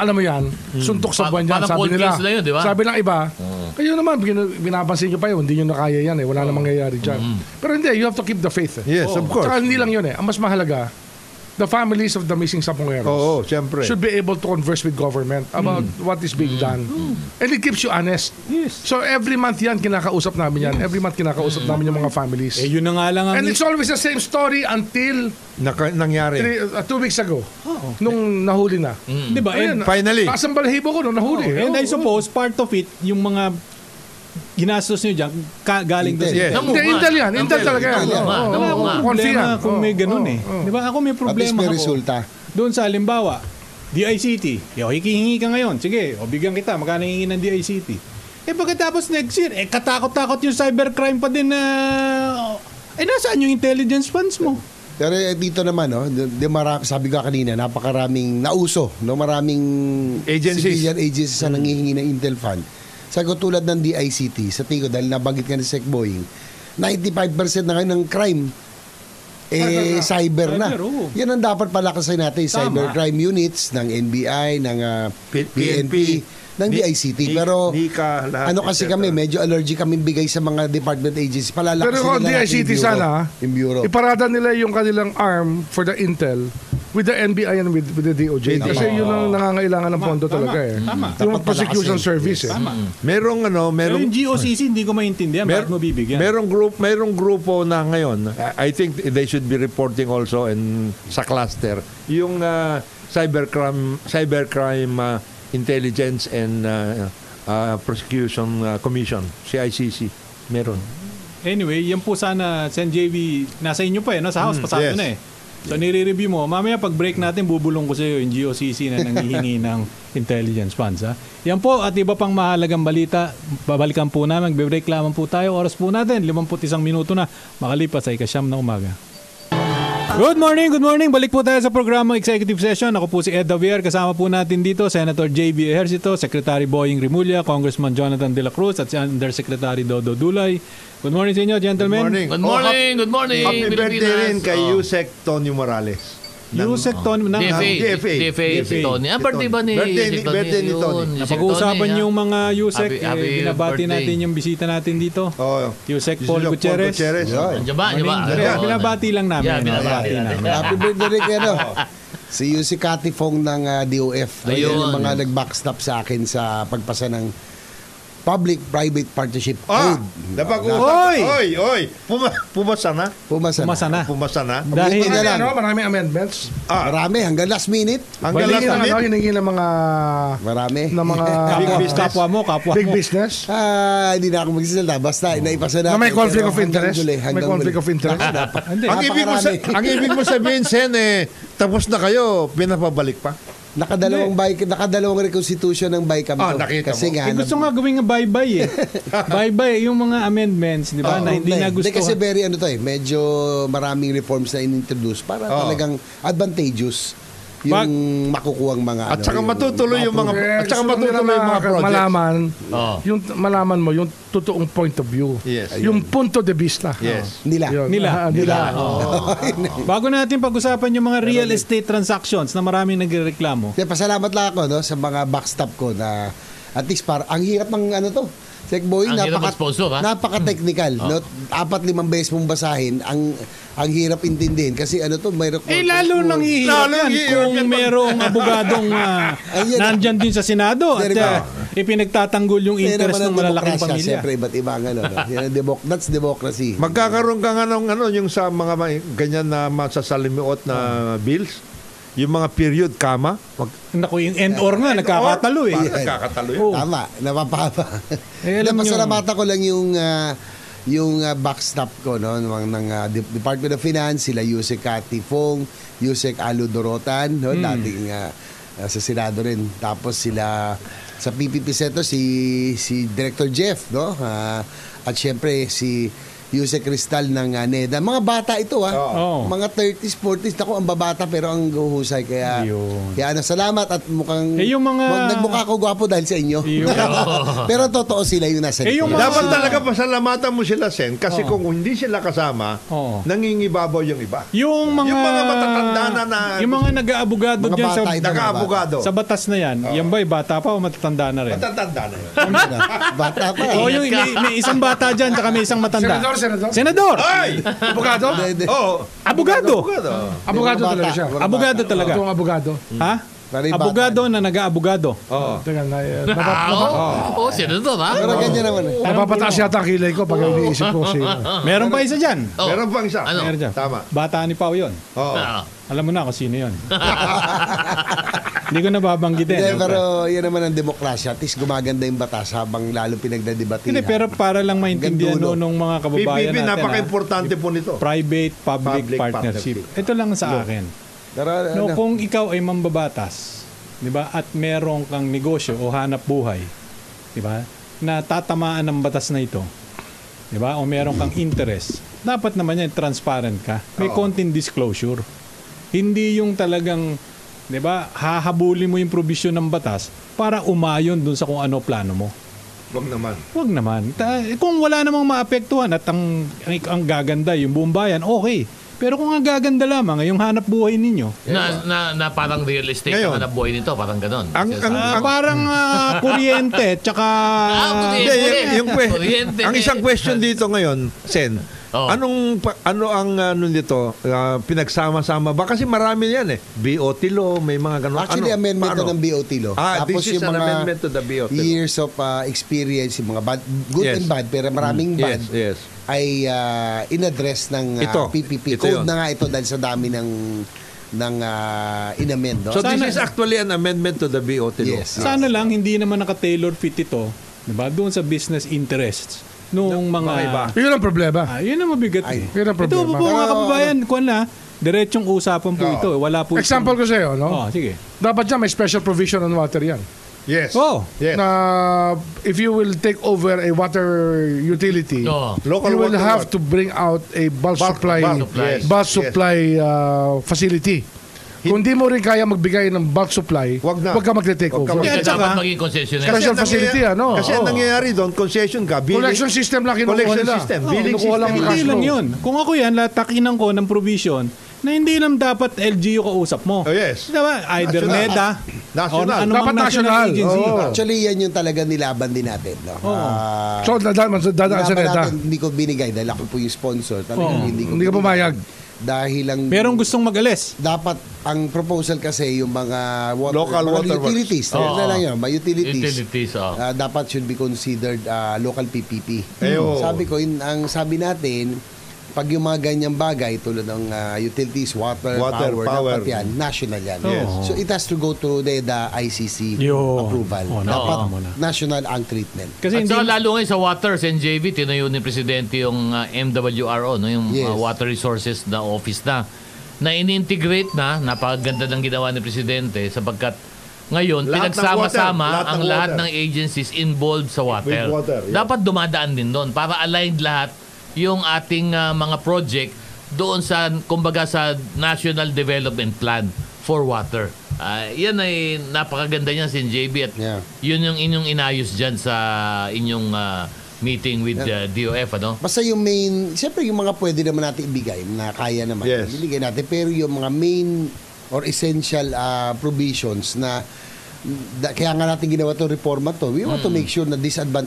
alam mo yan, suntok sa buwan yan, sabi nila. Na yun, diba? Sabi ng iba, kayo naman, binapansin nyo pa yun, hindi nyo nakaya yan wala namang mangyayari dyan. Pero hindi, you have to keep the faith. Yes, of course. Saka hindi lang yun Ang mas mahalaga, the families of the missing Sapongeros should be able to converse with government about what is being done. And it keeps you honest. Yes. So every month yan, kinakausap namin yan. Every month kinakausap namin yung mga families. Yun na nga lang And it's always the same story until nangyari. 2 weeks ago. Nung nahuli na. Diba? Ayun, finally. Taas ang balahibo ko nung nahuli. And I suppose part of it, yung mga ginastos nyo dyan, galing doon sa Intel yan. Intel talaga yan. Wala akong problema kung may ganun Diba? Ako may problema may resulta. Doon sa halimbawa, DICT. Hikihingi ka ngayon. Sige, bigyan kita. Magkano hingi ng DICT? Pagkatapos next year, katakot-takot yung cybercrime pa din na... nasaan yung intelligence funds mo? Pero dito naman, sabi ko kanina, napakaraming nauso, maraming civilian agencies na nangihingi ng Intel Fund. Sabi ko tulad ng DICT, sa tingin ko, dahil nabanggit nga ni Sec Boying, 95% na ngayon ng crime, cyber na. Yan ang dapat palakasin natin, cybercrime units ng NBI, ng PNP, ng DICT. Pero kasi kami, medyo allergic kami bigay sa mga department agencies. Palalakasin pero kung DICT sana, iparada nila yung kanilang arm for the Intel with the NBI and with the DOJ. Kasi yun ang nangangailangan ng pondo talaga Yung prosecution service Merong yung GOCC hindi ko maintindihan. Bakit mo bibigyan? Merong grupo na ngayon, I think they should be reporting also sa cluster, yung cybercrime intelligence and prosecution commission, CICC. Meron. Anyway, yan po sana, Sen JV, nasa inyo pa sa house, pasado na So nire-review mo, mamaya pag break natin bubulong ko sa iyo yung GOCC na nanghihingi ng intelligence funds Yan po at iba pang mahalagang balita, babalikan po namin, magbe-break lamang po tayo, oras po natin 51 minuto na makalipas ay 9:00 ng umaga. Good morning. Balik po tayo sa programang Executive Session. Ako po si Ed Davier. Kasama po natin dito Senator J.B. Ejercito, Secretary Boying Rimulya, Congressman Jonathan De La Cruz at si Undersecretary Dodo Dulay. Good morning sa inyo, gentlemen. Good morning. Happy birthday rin kay Yusek Tony Morales. Yusek Tony ng DFA si Tony. Birthday ba ni birthday ni Tony. Napag-uusapan yung mga Yusek. Binabati natin yung bisita natin dito. Yusek Paul Gutierrez. Binabati lang namin. Happy birthday rin kayo. Si Yusek Katifong ng DOF. Ayun yung mga nag-backstop sa akin sa pagpasa ng Public-Private Partnership Code. Pumasa na. Dahil maraming amendments. Marami, hanggang last minute. Hiningi ng mga... Marami. Ng mga... Big business. Kapwa mo. Big business. Hindi na ako magsisalita. Basta, naipasa na. May conflict of interest. May conflict of interest. Ang ibig mo sabihin, Sen, tapos na kayo, pinapabalik pa? Nakadalawang reconstitution ng BICAM to. Kasi nga gusto nga gawing bye-bye bye-bye yung mga amendments, di ba? Na hindi na gusto. Kasi very medyo maraming reforms na in-introduce para talagang advantageous yung makukuhang mga at saka matutuloy yung mga projects. Malaman mo yung totoong point of view. Yes. Yung punto de vista. Yes. Nila. Bago natin pag-usapan yung mga real estate transactions na maraming nagrereklamo. Pasalamat lang ako sa mga backstop ko na at least ang hirap ng Sec Boy, napaka-technical. 4-5 beses mong basahin, ang hirap intindihin kasi mayroon lalo nang hihirap yan kung merong abogadong nandyan din sa Senado at ipinagtatanggol yung interest ng malalaking pamilya. Siyempre, iba't ibang that's democracy. Magkakaroon ka nga yung sa mga ganyan na masasalimuot na bills, yung mga period, comma. Naku, yung end or nga, nagkakatalo Nagkakatalo yun. Tama, napapahaba. Masalamatan ko lang yung backstop ko ng Department of Finance, sila Yusek Katifong, Yusek Alu Dorotan, dating sa Senado rin. Tapos sila sa PPP Center, si Director Jeff, at syempre si Yuse Cristal ng NEDA. Mga bata ito mga 30s, 40s. Ako, ang babata pero ang guhusay. Kaya salamat at mukhang nagmukha ko gwapo dahil sa inyo. Pero totoo sila yung nasa dapat talaga pasalamatan mo sila, Sen, kasi kung hindi sila kasama, nangingibabaw yung iba. Yung mga matatanda na yung mga nag-aabogado diyan sa batas na yan. Yan ba'y bata pa o matatanda na rin? Matatanda na yun. Bata pa. Yung may isang bata diyan tsaka may isang matanda. Senador. Ay! Abogado? Abogado. Abogado talaga siya. Abogado talaga. Itong abogado. Ha? Abogado na nag-aabogado. Teka, senador ha? Pero ganyan naman. Napapataas yata ang kilay ko pag iniisip ko Meron pa isa dyan. Meron pang isa. Meron dyan. Tama. Bata ni Pao yun. Alam mo na kung sino yun. Hindi ko nababanggitin. Pero yan naman ang demokrasya. At least gumaganda yung batas habang lalo pinagdadebatihan. Hindi, pero para lang maintindihan nung mga kababayan PPP, natin. napaka-importante po nito. Private-public partnership. Ito lang sa akin. Pero, kung ikaw ay mambabatas, di ba, at meron kang negosyo o hanap buhay, di ba, na tatamaan ng batas na ito, di ba, o meron kang interest, dapat naman yan transparent ka. May konting disclosure. Hindi yung talagang, di ba, hahabulin mo yung provision ng batas para umayon dun sa kung ano plano mo. Wag naman. Wag naman. Kung wala namang maapektuhan at ang gaganda yung buong bayan, okay. Pero kung ang gaganda lamang yung hanap buhay ninyo. Na parang real estate ang hanap buhay nito, parang ganon. Parang kuryente, tsaka... Ang isang question dito ngayon, Sen, ano ang nito, pinagsama-sama ba? Kasi marami yan BOT law, may mga ganon. Actually, amendment ng BOT law. Tapos this is an amendment to the BOT law. Years of experience, yung mga good and bad, pero maraming bad. Ay in-address ng PPP. Code na nga ito dahil sa dami ng in-amend. So this is actually an amendment to the BOT law. Sana lang hindi naman naka-tailor fit ito, diba? Doon sa business interests nung mga iba. Yun ang problema. Yun ang mabigat. Yun ang problema. Ito po mga kababayan, diretsong usapan po ito. Wala po. Example ko sa iyo, no? Sige. Dapat dyan may special provision on water yan. Yes. Yes. Na if you will take over a water utility, you will have to bring out a bulk supply facility. Kung di mo rin kaya magbigay ng bulk supply, wag ka magte-take over. Dapat maging concessionaire. Special facility, Kasi ang nangyayari doon, concession ka. Collection system lang kinukuha nila. Billing system. Hindi lang yun. Kung ako yan, latakinan ko ng provision na hindi lang dapat LGU kausap mo. Yes. Diba? Either NEDA o dapat national agency. Actually, yan yung talaga nilaban din natin. So, dadaan sa NEDA. Hindi ko binigay dahil ako po yung sponsor. Hindi ka pumayag. Dahil lang merong gustong mag-alis. Dapat ang proposal kasi yung mga local water utilities. Mga utilities. Dapat should be considered local PPP. Sabi ko, ang sabi natin, pag yung mga ganyang bagay tulad ng utilities, water, power, dapat yan, national yan. So it has to go through the ICC approval. Dapat national ang treatment. Kasi lalo ngayon sa water, NJV, tinayo ni Presidente yung MWRO, yung Water Resources na office na in-integrate napakaganda ng ginawa ni Presidente sapagkat ngayon, pinagsama-sama ang lahat ng agencies involved sa water. Dapat dumadaan din doon para aligned lahat yung ating mga project doon sa, kumbaga, sa National Development Plan for Water. Yan ay napakaganda niyan, JB, at yun yung inyong inayos dyan sa inyong meeting with DOF, ano? Basta yung main, siyempre yung mga pwede naman natin ibigay na kaya naman, ibigay natin. Pero yung mga main or essential provisions na kaya nga natin ginawa itong reforma to. We want to make sure na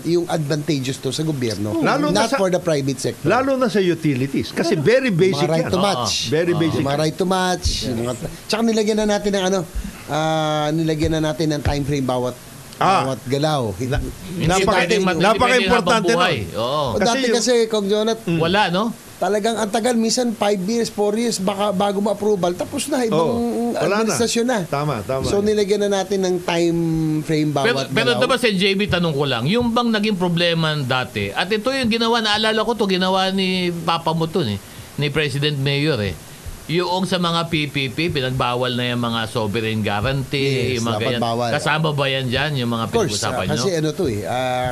yung advantageous to sa gobyerno, not for the private sector. Lalo na sa utilities. Kasi very basic mga right to match. Very basic. Mga right to match. Tsaka nilagyan na natin ng time frame bawat galaw. Napaka-importante na. Dati kasi, Kong Jonat, wala, no? Talagang ang tagal, minsan 5 years, 4 years bago ma-approval, tapos na ibang administrasyon na. Tama. So nilagyan na natin ng time frame bawat pero diba si JB, tanong ko lang, yung bang naging problema dati, at ito yung ginawa, naalala ko to, ginawa ni Papa mo to, ni President Mayor yung sa mga PPP, pinagbawal na yung mga sovereign guarantee, yung mga ganyan. Bawal. Kasama ba yan dyan, yung mga pinag-usapan nyo? Kasi ano to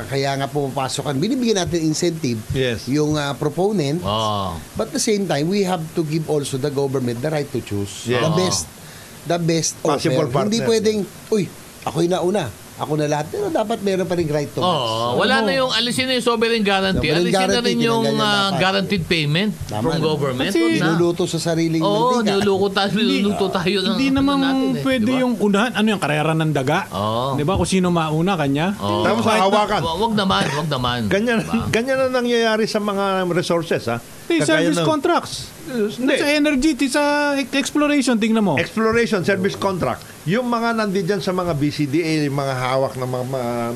kaya nga pumapasokan, binibigyan natin incentive yung proponent, but at the same time, we have to give also the government the right to choose the best possible offer. Hindi pwedeng, ako'y nauna. Ako na lahat. Pero dapat meron pa rin right to match. Wala na yung alisin na yung sovereign guarantee. Alisin na rin yung guaranteed payment from government. Kasi niluluto sa sariling mantika. Niluluto tayo. Hindi naman pwede yung unahan. Ano yung karera ng daga? Di ba? Kung sino mauna, kanya. Tapos hawakan. Wag naman. Ganyan na nangyayari sa mga resources, ha? Service contracts. Sa energy, sa exploration, tingnan mo. Exploration, service contract. Yung mga nandiyan sa mga BCDA, yung mga hawak ng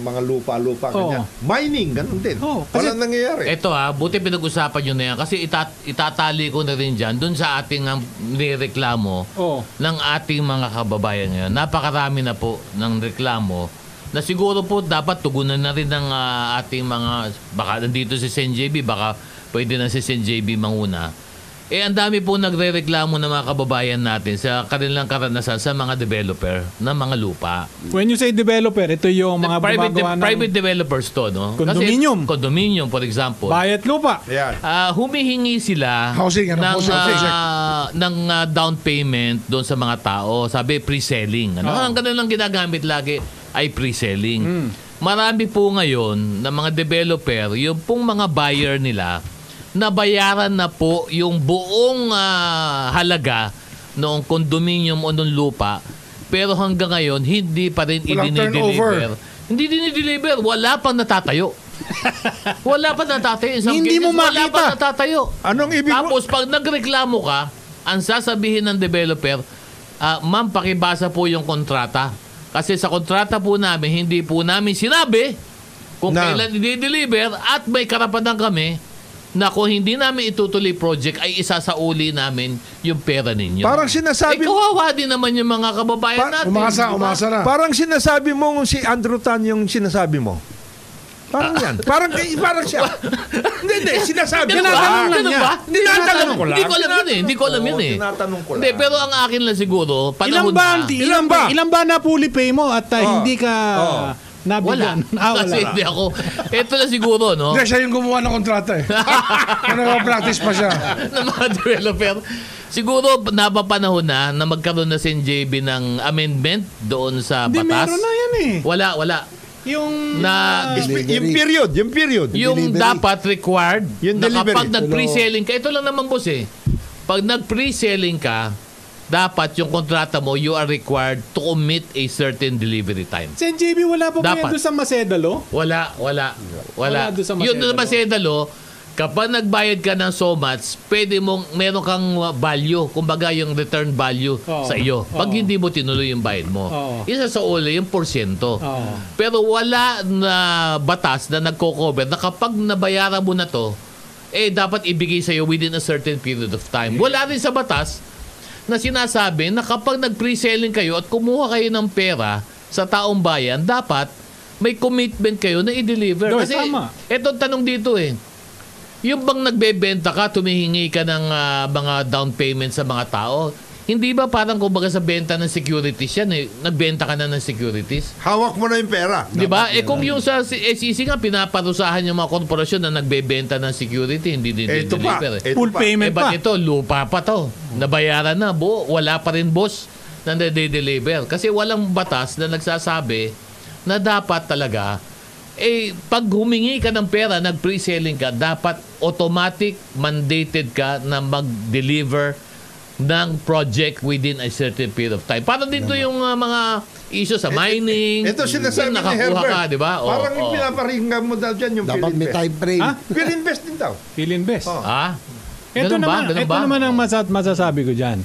mga lupa, ganyan. Mining, ganun din. Walang nangyayari. Ito buti pinag-usapan nyo na yan. Kasi itatali ko na rin dyan dun sa ating nireklamo ng ating mga kababayan ngayon. Napakarami na po ng reklamo na siguro po dapat tugunan na rin ng ating mga, baka nandito si Sen JB, baka pwede na si Sen JB manguna. Ang dami po nagre-reklamo ng mga kababayan natin sa kanilang karanasan sa mga developer ng mga lupa. When you say developer, ito yung mga gumagawa ng private developers to, no? Condominium. Kasi, condominium, for example. Bayad lupa. Humihingi sila ng down payment doon sa mga tao. Sabi, pre-selling. Ang kanilang ginagamit lagi ay pre-selling. Marami po ngayon na mga developer, yung pong mga buyer nila, nabayaran na po yung buong halaga ng condominium o ng lupa, pero hanggang ngayon hindi pa rin i-deliver. Hindi dinideliver, wala pang natatayo. Wala pa natatayo. Hindi mo makita. Wala pa natatayo. Anong ibig Tapos pag nagreklamo ka, ang sasabihin ng developer, ma'am, pakibasa po yung kontrata. Kasi sa kontrata po namin, hindi po namin sinabi kung kailan i-deliver at may karapatan kami na kung hindi namin itutuloy project ay isasauli namin yung pera ninyo. Parang sinasabi kawawa din naman yung mga kababayan natin. Umasa na. Parang sinasabi mo si Andrew Tan yung sinasabi mo. Parang yan. Parang siya. Hindi, sinasabi ko lang. Tinatanong ko lang. Hindi ko alam yun eh. Tinatanong ko lang. Hindi, pero ang akin lang siguro, panahon ilan ba na fully pay mo at hindi ka nabigyan? Kasi hindi ako. Ito na siguro, no? Hindi, siya yung gumawa ng kontrata eh. Nag-practice pa siya. Ng mga developer. Siguro, napapanahon na magkaroon na si JB ng amendment doon sa batas. Hindi, meron na yan eh. Wala. Yung period. Yung dapat required na kapag nag-pre-selling ka, ito lang naman boss pag nag-pre-selling ka, dapat yung kontrata mo, you are required to commit a certain delivery time. Sen JB, wala pa ba yan doon sa Macedalo? Wala. Doon sa Macedalo. Yun doon sa Macedalo, kapag nagbayad ka ng so much, meron kang value, kumbaga yung return value sa iyo. Pag hindi mo tinuloy yung bayad mo. Isa sa uli, yung porsyento. Pero wala na batas na nagko-cover na kapag nabayaran mo na to, dapat ibigay sa iyo within a certain period of time. Wala rin sa batas na sinasabi na kapag nag-pre-selling kayo at kumuha kayo ng pera sa taong bayan, dapat may commitment kayo na i-deliver. Kasi eto tanong dito yung bang nagbebenta ka, tumihingi ka ng mga down payment sa mga tao, hindi ba parang kumbaga sa benta ng securities yan nagbenta ka na ng securities? Hawak mo na yung pera. Di ba? Kung yung sa SEC nga, pinaparusahan yung mga korporasyon na nagbebenta ng security, hindi din-deliver. Full payment pa. Ito, lupa pa to. Nabayaran na. Wala pa rin boss na nade-deliver. Kasi walang batas na nagsasabi na dapat talaga pag humingi ka ng pera, nag-pre-selling ka, dapat automatic mandated ka na mag-deliver ng project within a certain period of time. Parang dito yung mga issue sa mining. Ito sinasabi ni Herbert. Ka, di ba? Parang yung pinaparinggan mo daw dyan yung dapat may time frame. Philinvest din daw. Philinvest. Ito naman ang masasabi ko dyan.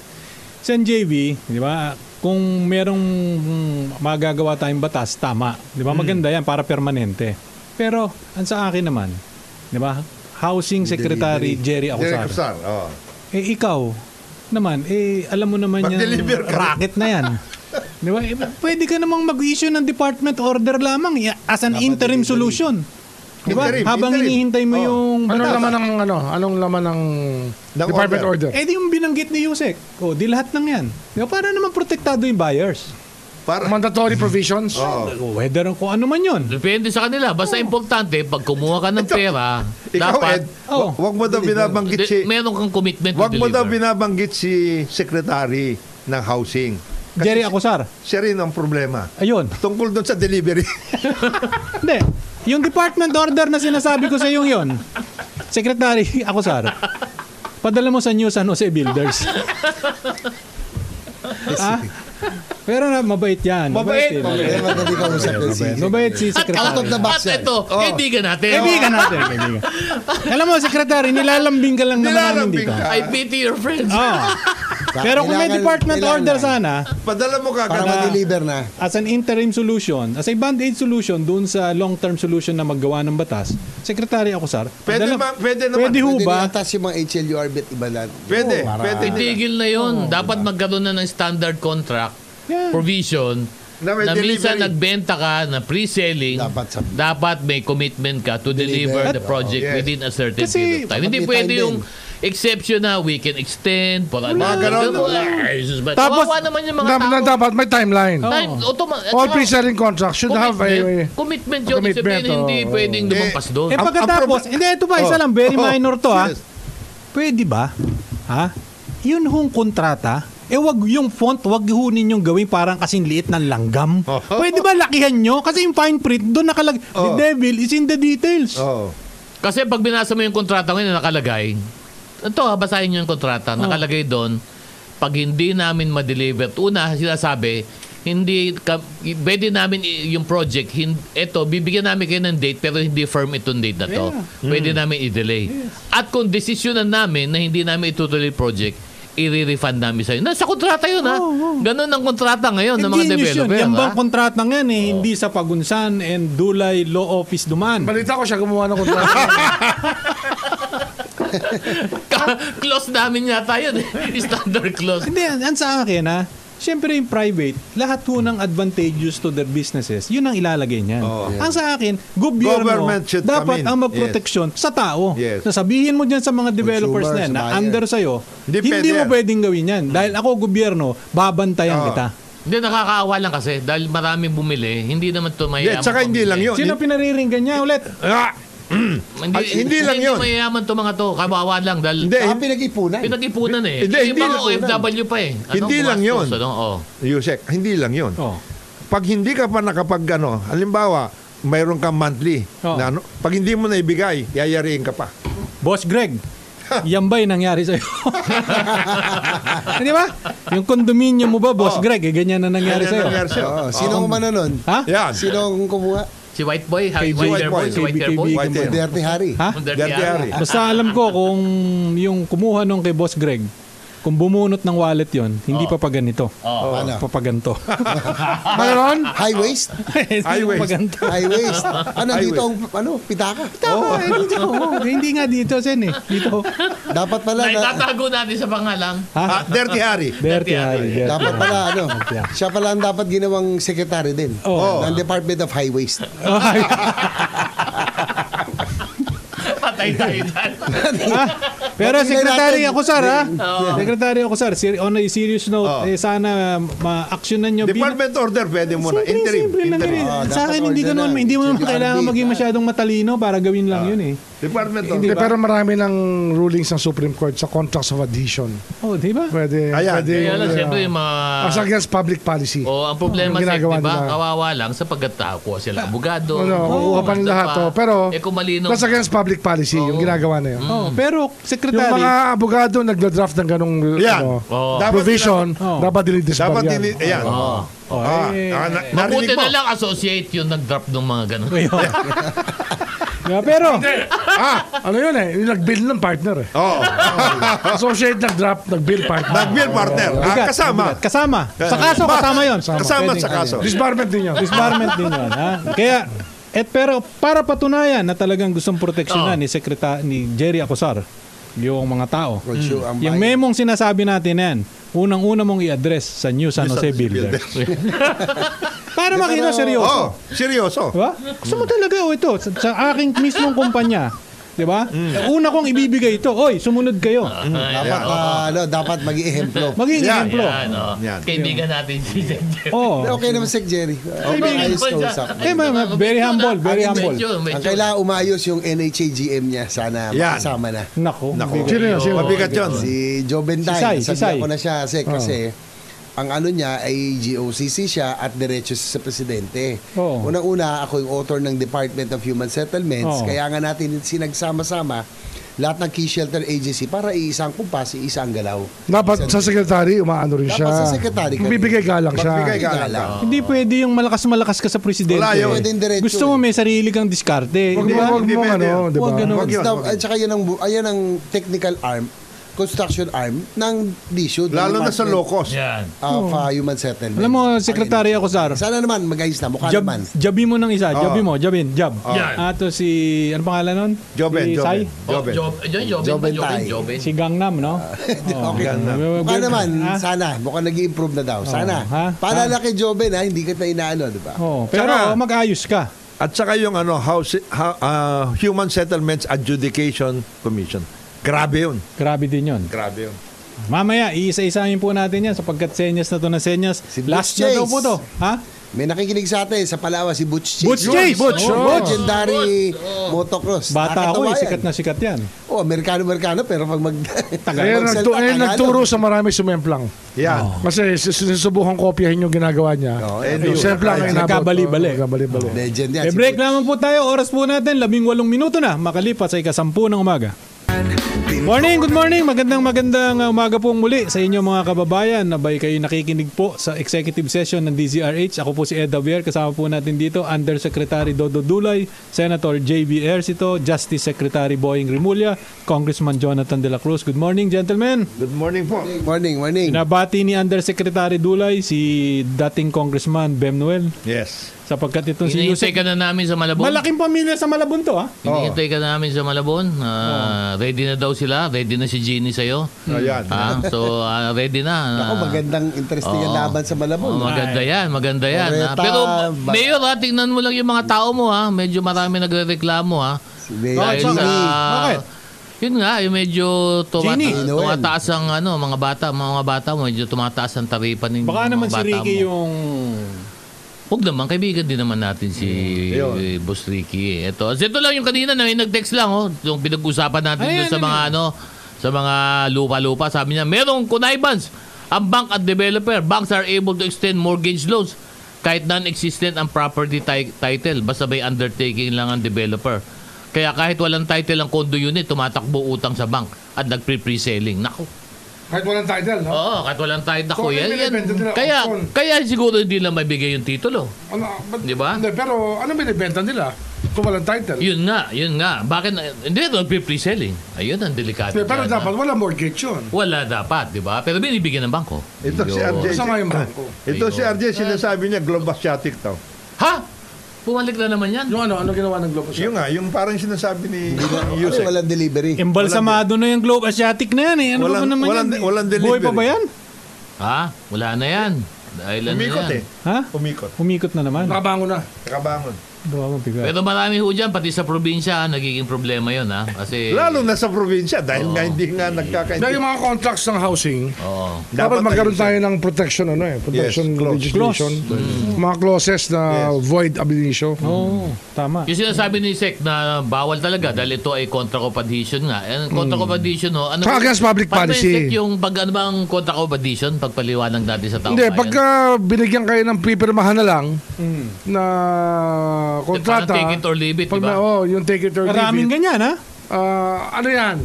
Sen JB, di ba? Kung merong magagawa tayong batas, tama. Di ba? Maganda yan para permanente. Pero, ang sa akin naman, di ba? Housing Secretary Jerry Acosar. Ikaw naman, alam mo naman yung racket na yan. Di ba? Pwede ka namang mag-issue ng department order lamang as an interim solution. Diba? Habang hinihintay mo yung Anong laman ng department order? Eh di yung binanggit ni Yusek. Di lahat ng yan. Diba? Para naman protektado yung buyers. Mandatory provisions? Whether kung ano man yun. Depende sa kanila. Basta importante, pag kumuha ka ng pera, dapat... Wag mo daw binabanggit meron kang commitment to Wag deliver. mo daw binabanggit si Secretary ng Housing. Jerry Acosar. Siya rin ang problema. Ayun. Tungkol doon sa delivery. Hindi. Yung department order na sinasabi ko sa iyo yun, Secretary Acosar, padala mo sa New San Jose Builders. Pero mabait yan. Mabait. Mabait si Secretary. Out of the box At ito, kaibigan natin. Kaibigan. Alam mo, Secretary, nilalambing ka lang naman namin dito. I pity your friends. Pero kung may department order sana, padala mo para ma-deliver na. As an interim solution, as a band-aid solution doon sa long-term solution na maggawa ng batas, Secretary Acosar, pwede naman. Pwede ho ba? Pwede yung mga HLUR bit iba lang. Pwede. Itigil na yun. Dapat magkaroon na ng standard contract provision na minsan nagbenta ka na pre-selling, dapat may commitment ka to deliver the project within a certain period of time. Hindi pwede yung exception na we can extend for Tapos naman yung mga tao. Dapat may timeline. All pre-selling contracts should have a commitment yun. Hindi pwedeng lumampas doon. Pagkatapos, hindi, ito pa, isa lang, very minor to Pwede ba? Yun hong kontrata, wag yung font, wag ho ninyong gawin parang kasing liit ng langgam. Pwede ba lakihan nyo? Kasi yung fine print, doon nakalagay, the devil is in the details. Kasi pag binasa mo yung kontrata ngayon na nakalagay, basahin nyo yung kontrata, nakalagay doon, pag hindi namin ma-deliver, una, sinasabi, pwede namin yung project, bibigyan namin kayo ng date, pero hindi firm itong date na to. Pwede namin i-delay. At kung desisyonan namin na hindi namin itutuloy project, i-refund namin sa'yo. Nasa kontrata yun, ha? Ganun ang kontrata ngayon ng mga developer. Yung bang kontrata ngayon, hindi sa Pagunsan and Dulay Law Office Duman. Balita ko siya gumawa ng kontrata. Close namin yata yun, standard close. Hindi, yan sa akin, siyempre yung private, lahat ho ng advantageous to their businesses, yun ang ilalagay niyan. Ang sa akin, gobyerno dapat ang magproteksyon sa tao. Nasabihin mo dyan sa mga developers na yan, na under sa'yo, hindi mo pwedeng gawin yan. Dahil ako gobyerno, babantayan kita. Hindi, nakakaawa lang kasi dahil maraming bumili, hindi naman ito mayayaman. Tsaka hindi lang yun. Sino pinariringgan niya ulit? Hindi lang yun. Hindi mayayaman to mga to. Kawawa lang. Dahil pinag-ipunan. Pinag-ipunan Hindi mga OFW pa Hindi lang yun. Yusek, hindi lang yun. Pag hindi ka pa halimbawa, mayroon kang monthly. Pag hindi mo na ibigay, yayariin ka pa. Boss Greg, yan ba yung nangyari sa'yo? Di ba? Yung condominium mo ba, Boss Greg, ganyan na nangyari sa'yo. Sino ang manonon? Sino ang kumuha? Si White Boy, White Hair Boy. Dirty Harry. Dirty Harry. Basta alam ko kung yung kumuha nung kay Boss Greg, kung bumunot ng wallet yon, hindi pa ganito. Papaganto. Mayroon? High waist? High waist. Dito ang pitaka? Hindi nga dito, Sen Dito. Dapat pala. Naitatago natin sa pangalang. Dirty Harry. Dirty Harry. Dapat pala, siya pala ang dapat ginawang secretary din. Ng Department of High Waist. Patay tayo dyan. Pero Secretary Acosar, Secretary Acosar, on a serious note, sana ma-actionan nyo. Department order, pwede mo na. Interim. Sa akin, hindi mo naman kailangan maging masyadong matalino para gawin lang yun Department order. Pero marami ng rulings ng Supreme Court sa contracts of adhesion. Di ba? Pwede. Kaya lang, siyempre, yung mga... As against public policy. Ang problema, di ba? Kawawa lang sapagkat kuha sila abogado. Kuha pa ng lahat. Pero, that's against public policy, yung ginagawa na yun. Pero, Secretary... Yung mga abogado nagda-draft ng ganong provision, dapat dinidisbar yan. Mabuti na lang associate yung nag-draft ng mga ganon. Pero, ano yun yung nag-bill ng partner associate nag-draft, nag-bill partner. Nag-bill partner. Kasama. Sa kaso, kasama yun. Kasama sa kaso. Disbarment din yun. Kaya, pero para patunayan na talagang gustong proteksyonan ni Jerry Acosar yung mga tao. Yung memong sinasabi natin yan, unang-una mong i-address sa New San Jose Builders. Para makita seryoso. Seryoso. Diba? Gusto mo talaga ito sa aking mismong kumpanya. Diba? Una kong ibibigay ito. Oy, sumunod kayo. Dapat maging ehemplo. Maging ehemplo. Kaibigan natin si Jerry. Okay naman si Jerry. Very humble. Very humble. Ang kailangan umayos yung NHA GM niya. Sana makasama na. Nako. Mabigat yun. Si Joe Bentay. Sabihan ko na siya kasi ang ano niya ay GOCC siya at diretso sa presidente. Unang-una, ako yung author ng Department of Human Settlements. Kaya nga natin sinagsama-sama lahat ng key shelter agency para iisang kumpas, iisang galaw. Dapat sa secretary, umaano rin siya. Dapat sa secretary. Bibigay galang siya. Hindi pwede yung malakas ka sa presidente. Gusto mo may sarili kang diskarte. Huwag mo ano. At saka yan ang technical arm, construction arm ng DSUD. Lalo na sa low-cost. Of human settlement. Alam mo, sekretary ako, Sar. Sana naman, mag-ayos na. Mukha naman. Jabi mo ng isa. Jabi mo. Jabin. Jab. Ato si, ano pangalan nun? Joben. Joben. Si Gangnam, no? Okay. Mukha naman, sana. Mukhang nag-i-improve na daw. Sana. Paalala kay Joben, hindi kita inaano, di ba? Pero mag-ayos ka. At saka yung Human Settlements Adjudication Commission. Grabe yun. Grabe din yun. Mamaya, iisa-isahin po natin yan sapagkat senyas na to na senyas. Si Last Butch na daw po to. Ha? May nakikinig sa atin sa Palawan, si Butch Chase. Butch Chase! Legendary motocross. Bata ako, sikat na sikat yan. Amerikano, pero pag nagturo sa marami sumemplang. Yan. Kasi sinusubukan kopyahin yung ginagawa niya. Semplang ay nagkabali-bali. Legend yan. Break lamang po tayo. Oras po natin, 18 minuto na. Makalipas ay 10 ng umaga. Good morning. Magandang umaga po muli sa inyo mga kababayan. Nabay kayo nakikinig po sa executive session ng DZRH. Ako po si Ed Javier. Kasama po natin dito Undersecretary Dodo Dulay, Senator J.B. Ercito, Justice Secretary Boying Rimulya, Congressman Jonathan De La Cruz. Good morning, gentlemen. Good morning po. Morning. Nabati ni Undersecretary Dulay si dating Congressman Bem Noel. Yes. Sapagkat itong si Hinihintay ka na namin sa Malabon. Malaking pamilya sa Malabon to, ha? Hinihintay ka na namin sa Malabon. Ready na daw sila. Ready na si Jeannie sa'yo. Ayan. So, ready na. Ako, magandang interesting ang laban sa Malabon. Maganda yan. Pero, Mayor, tingnan mo lang yung mga tao mo, ha? Medyo marami nagre-reklamo, ha? Dahil bakit? Yun nga, yung medyo tumataas ang mga bata, medyo tumataas ang taripan ng mga bata mo. Baka naman si Ricky yung... Huwag naman, kaibigan din naman natin si Boss Ricky. Ito lang yung kanina na nag-text lang, yung pinag-usapan natin sa mga sa mga lupa-lupa. Sabi niya, merong connivance ang bank at developer. Banks are able to extend mortgage loans kahit non-existent ang property title. Basta may undertaking lang ang developer. Kaya kahit walang title ang condo unit, tumatakbo utang sa bank at nag-pre-selling. Naku. Kahit walang title, no? Oo, kahit walang title. Kaya siguro hindi lang mabigay yung titulo. Di ba? Hindi, pero ano binibenta nila kung walang title? Yun nga. Bakit? Hindi, pre-selling. Ayun, ang delikado. Pero dapat wala mortgage yun. Wala dapat, di ba? Pero binibigyan ng bangko. Ito si RJ. Kasama yung bangko. Ito si RJ, sinasabi niya, Globasiatic daw. Ha? Pumalik na naman yan. Yung ano ginawa ng Globe Asiatic? Yung parang sinasabi ni Yusek. Walang delivery. Embalsamado na yung Globe Asiatic na yan, eh. Ano ba naman yan? Walang delivery. Buhay pa ba yan? Wala na yan. Dahil umikot yan. Ha? Umikot na naman. Nakabangon na. Pero marami ho dyan, pati sa probinsya, nagiging problema yun, ha? Kasi... Lalo na sa probinsya, dahil nga hindi nga nagkakaintindi. Dahil yung mga contracts ng housing, dapat magkaroon tayo ng protection, protection legislation. Mga clauses na void ab initio. Tama. Yung sinasabi ni Sec na bawal talaga dahil ito ay contra co addition nga. Contra co addition, against public policy. Yung ano bang contra co addition, pagpaliwanag natin sa tao. Hindi, pagka binigyan kayo ng pipirmahan na lang na kontrata. Take it or leave it, diba? Yung take it or leave it. Maraming ganyan, ha? Ano yan?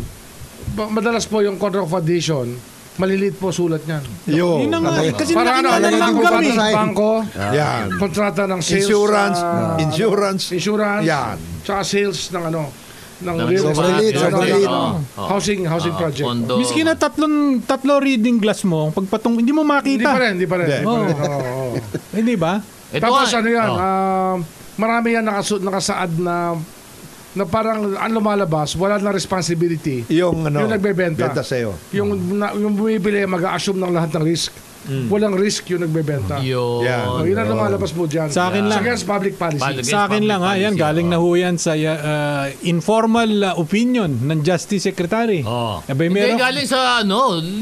Madalas po yung contract of addition, maliliit po sulat niyan. Yun na nga. Kasi nakilala lang kami. Bangko, kontrata ng sales. Insurance. Yan. Tsaka sales ng ng real estate. Housing project. Miski na tatlo reading glass mo, pagpatong, hindi mo makita. Hindi pa rin. Hindi ba? Tapos yan, marami yan nakasaad na na parang ang lumalabas, wala na responsibility. Yung nagbebenta. Benta sa'yo. Yung bumibili, mag-a-assume ng lahat ng risk. Walang risk yung nagbebenta. Yun. Yun ang lumalabas po dyan. Sa akin lang. Against public policy. Sa akin lang, yan, galing na ho yan sa informal opinion ng Justice Secretary. Hindi, galing sa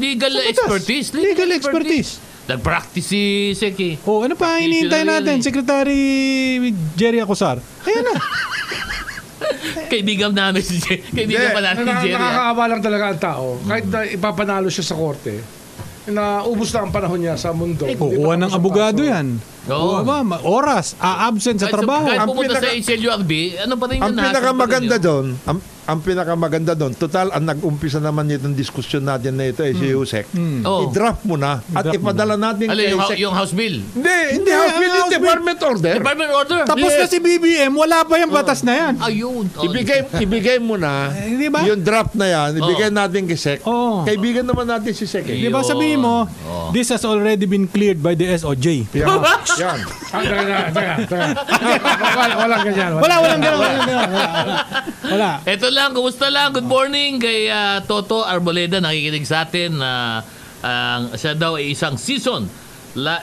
legal expertise. Legal expertise. Nag-practice si Seki. Ano pa hinihintay natin? Secretary Jerry Acosar. Ayan na. Kaibigan namin si Jerry. Kaibigan pa natin si Jerry. Nakakaawa lang talaga ang tao. Kahit na ipapanalo siya sa korte, na ubos na ang panahon niya sa mundo. Kukuha ng abogado yan. Oras, absent sa trabaho. Kahit pumunta sa ACLU-ACB, ano pa rin ang pinakamaganda doon, total, ang nag-umpisa naman itong diskusyon natin na ito si Yusek. I-draft mo na at ipadala natin kay Yusek. Yung House Bill? Hindi House Bill, yung Department Order. Department Order? Tapos na si BBM, wala pa yung batas na yan. Ayun. Ibigay mo na yung draft na yan, ibigay natin kay Sek. Kaibigan naman natin si Sek. Di ba sabihin mo, this has already been cleared by the SOJ. Yan. Walang ganyan. Walang ganyan. Wala. Ito lang, kumusta lang? Good morning kay Toto Arboleda, nakikinig sa atin na siya daw ay isang season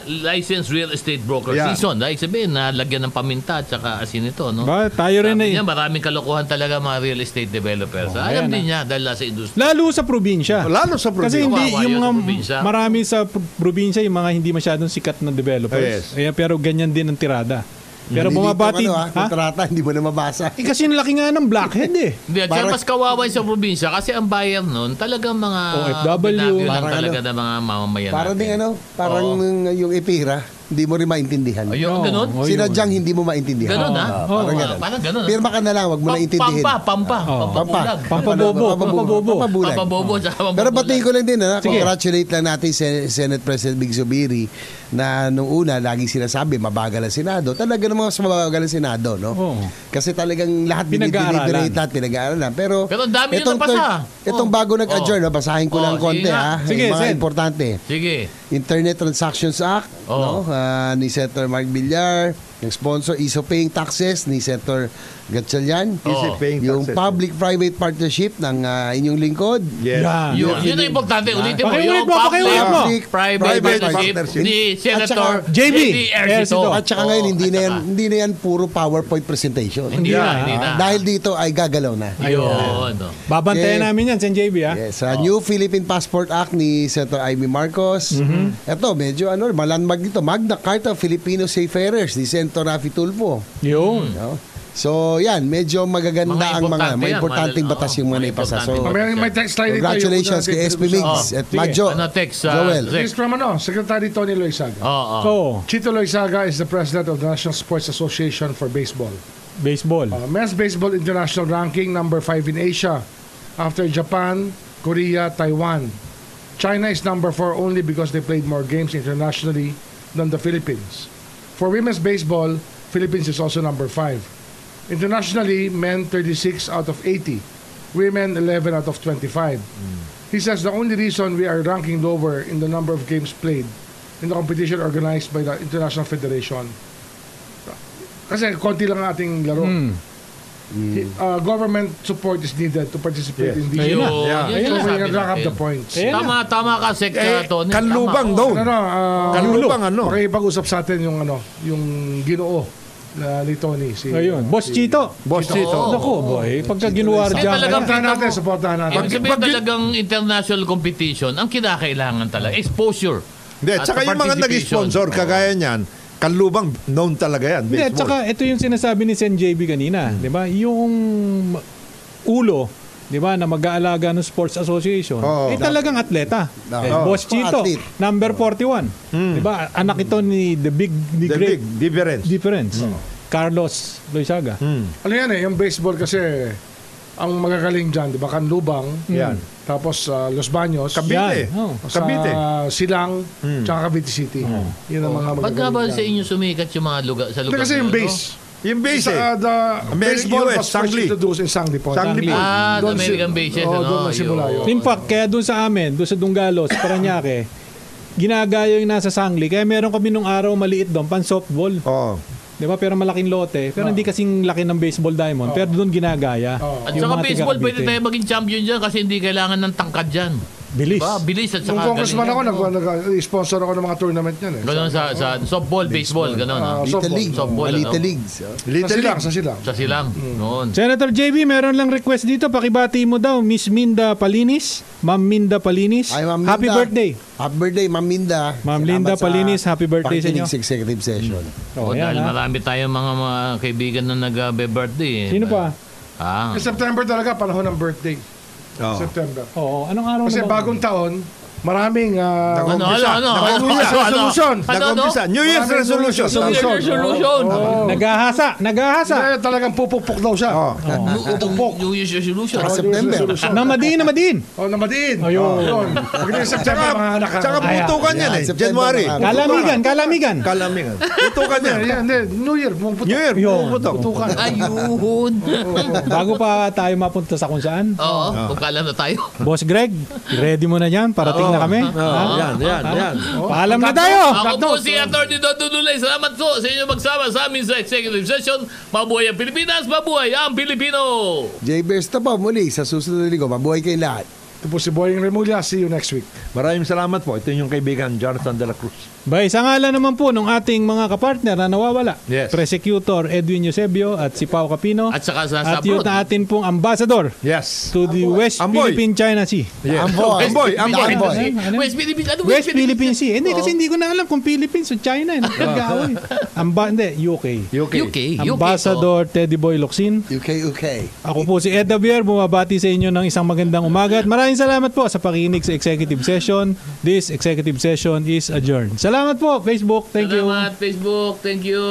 licensed real estate broker. Season, dahil sabihin na lagyan ng paminta at saka asin ito, no? Tayo rin na maraming kalokohan talaga mga real estate developers. Alam din niya dahil sa industry. Lalo sa probinsya. Kasi hindi yung mga marami sa probinsya yung mga hindi masyadong sikat na developers. Pero ganyan din ang tirada. Pero bumabati kontrata, hindi mo na mabasa. Kasi laki nga ng blackhead Hindi, at mas kawawa sa probinsya kasi ang buyer nun talagang mga OFW lang talaga na mga mamamayan. Parang yung ipira, hindi mo rin maintindihan. Ayun, ganun? Sinadyang hindi mo maintindihan. Ganun, Parang ganun. Pirma ka na lang, wag mo na intindihin. Pampabobo. Pero batiin ko lang din, congratulate lang natin Senate President Big Zubiri na nung una, laging sinasabi, mabagal ang Senado. Talaga naman mas mabagal ang Senado, no? Kasi talagang lahat pinag-aaralan. Pero ang dami nyo napasa. Itong bago nag-adjourn, basahin ko lang konti, Sige, mga importante. Sige. Internet Transactions Act, ni Senator Mark Villar, yung sponsor, Ease of Paying Taxes ni Senator Gatchalian, yung Public-Private Partnership ng inyong lingkod. Yun ang importante. Ulitin mo. Yung Public-Private Partnership ni Senator JB Ercito. At saka ngayon, hindi na yan puro PowerPoint presentation. Hindi na. Dahil dito ay gagalaw na. Ayun. Babantayan namin yan, Sen JB. Yes, New Philippine Passport Act ni Senator Amy Marcos. Ito, medyo malandmag dito. Magna Carta of Filipino Seafarers ni Senator Rafi Tulfo. Yun. So, yan, medyo magaganda ang mga importanteng batas yung mga naipasa. So, may text line dito. Congratulations kay SP Migs at Madjo. Joel. This from Secretary Tony Loizaga. Chito Loizaga is the president of the National Sports Association for Baseball. Men's Baseball International Ranking number 5 in Asia after Japan, Korea, Taiwan. China is number 4 only because they played more games internationally than the Philippines. For women's baseball, Philippines is also number 5. Internationally, men 36 out of 80, women 11 out of 25. He says the only reason we are ranking lower in the number of games played in the competition organized by the International Federation. Kasi konti lang ating laro. Government support is needed to participate in these. Ayun So we can rack up the points. Tama ka, Sek Tony. Kanlubang daw. Kanlubang Pakipag-usap sa atin yung Ginoo ni Tony. Boss Chito. Naku, boy. Pagka ginuwardya. Supportahan natin. Sabihin talagang international competition, ang kinakailangan talaga, exposure. Hindi, tsaka yung mga nag-sponsor, kagaya niyan, kanlubang known talaga yan. Hindi, tsaka ito yung sinasabi ni Sen JB kanina. Di ba? Yung ulo, di ba, na mag-aalaga ng Sports Association, talagang atleta. Boss Chito, number 41. Di ba? Anak ito ni The Great Difference. Carlos Loizaga. Ano yan yung baseball kasi, ang magagaling dyan, di ba, Kanlubang, tapos Los Baños, Cavite, Silang, tsaka Cavite City. Yun ang mga magagaling dyan. Pagka sa inyo sumikat yung mga lugar, sa lugar? Kasi yung base. Yung base the baseball was first introduced in Sangli Point. The American bases. Doon nagsimula yun. In fact, kaya doon sa amin, doon sa Dungalos, Paranaque, ginagaya yung nasa Sangli. Kaya meron kami nung araw maliit doon, pan softball. Di ba? Pero malaking lote. Pero hindi kasing laki ng baseball diamond. Pero doon ginagaya. At saka baseball, pwede tayo maging champion dyan kasi hindi kailangan ng tangkad dyan. Bilis. Diba? Bilis at Nung saka congressman ako, nag-sponsor ako ng mga tournament yan. Ganon sa softball, baseball, ganon. Little League. Softball, Little Leagues. Sa silang. Noon. Senator JB, meron lang request dito. Pakibati mo daw, Miss Minda Palinis. Ma'am Minda Palinis. Ay, Ma'am Minda. Happy birthday. Happy birthday, Ma'am Minda. Ma'am Linda Palinis, happy birthday sa inyo. Pakikinig sa executive session. Dahil marami tayong mga kaibigan na nag-birthday. Sino pa? September talaga, panahon ng birthday. September. Oo, anong araw Kasi na ba? bagong taon, maraming resolution. New Year's resolution. Naghahasa. Talagang pupukpok daw siya. New Year's resolution. September. Namadin. Namadin. Ayun. Pag September, mga anak. Tsaka putukan yan eh. January. Kalamigan. Putukan yan. New Year. New Year. Putukan. Ayun. Bago pa tayo mapunta sa kung saan. Oo, kung kaalam na tayo. Boss Greg, ready mo na yan? Parating na kami. Yan. Paalam na tayo. Ako po si Atty. Dodo Dulay. Salamat po sa inyo magsama sa amin sa executive session. Mabuhay ang Pilipinas, mabuhay ang Pilipino. J-Bears na po muli sa susunod na linggo. Mabuhay kayong lahat. Ito po si Boying Remulla. See you next week. Maraming salamat po. Ito yung kaibigan, Jonathan de la Cruz. Bay, sa ngalan naman po ng ating mga kapartner na nawawala. Yes. Prosecutor Edwin Eusebio at si Pao Capino. At saka sa At yun na atin pong ambassador Yes. to the West Philippine China Sea. Yes. Amboy. West Philippines. West Philippine Sea. Hindi, kasi hindi ko na alam kung Philippines o China. Nagkagawa UK. Ambassador Teddy Boy Locsin. UK. Ako po si Ed Davier, bumabati sa inyo ng isang magandang umaga at maraming salamat po sa pakikinig sa executive session. This executive session is adjourned. Salamat po, Facebook. Thank you. Salamat, Facebook. Thank you.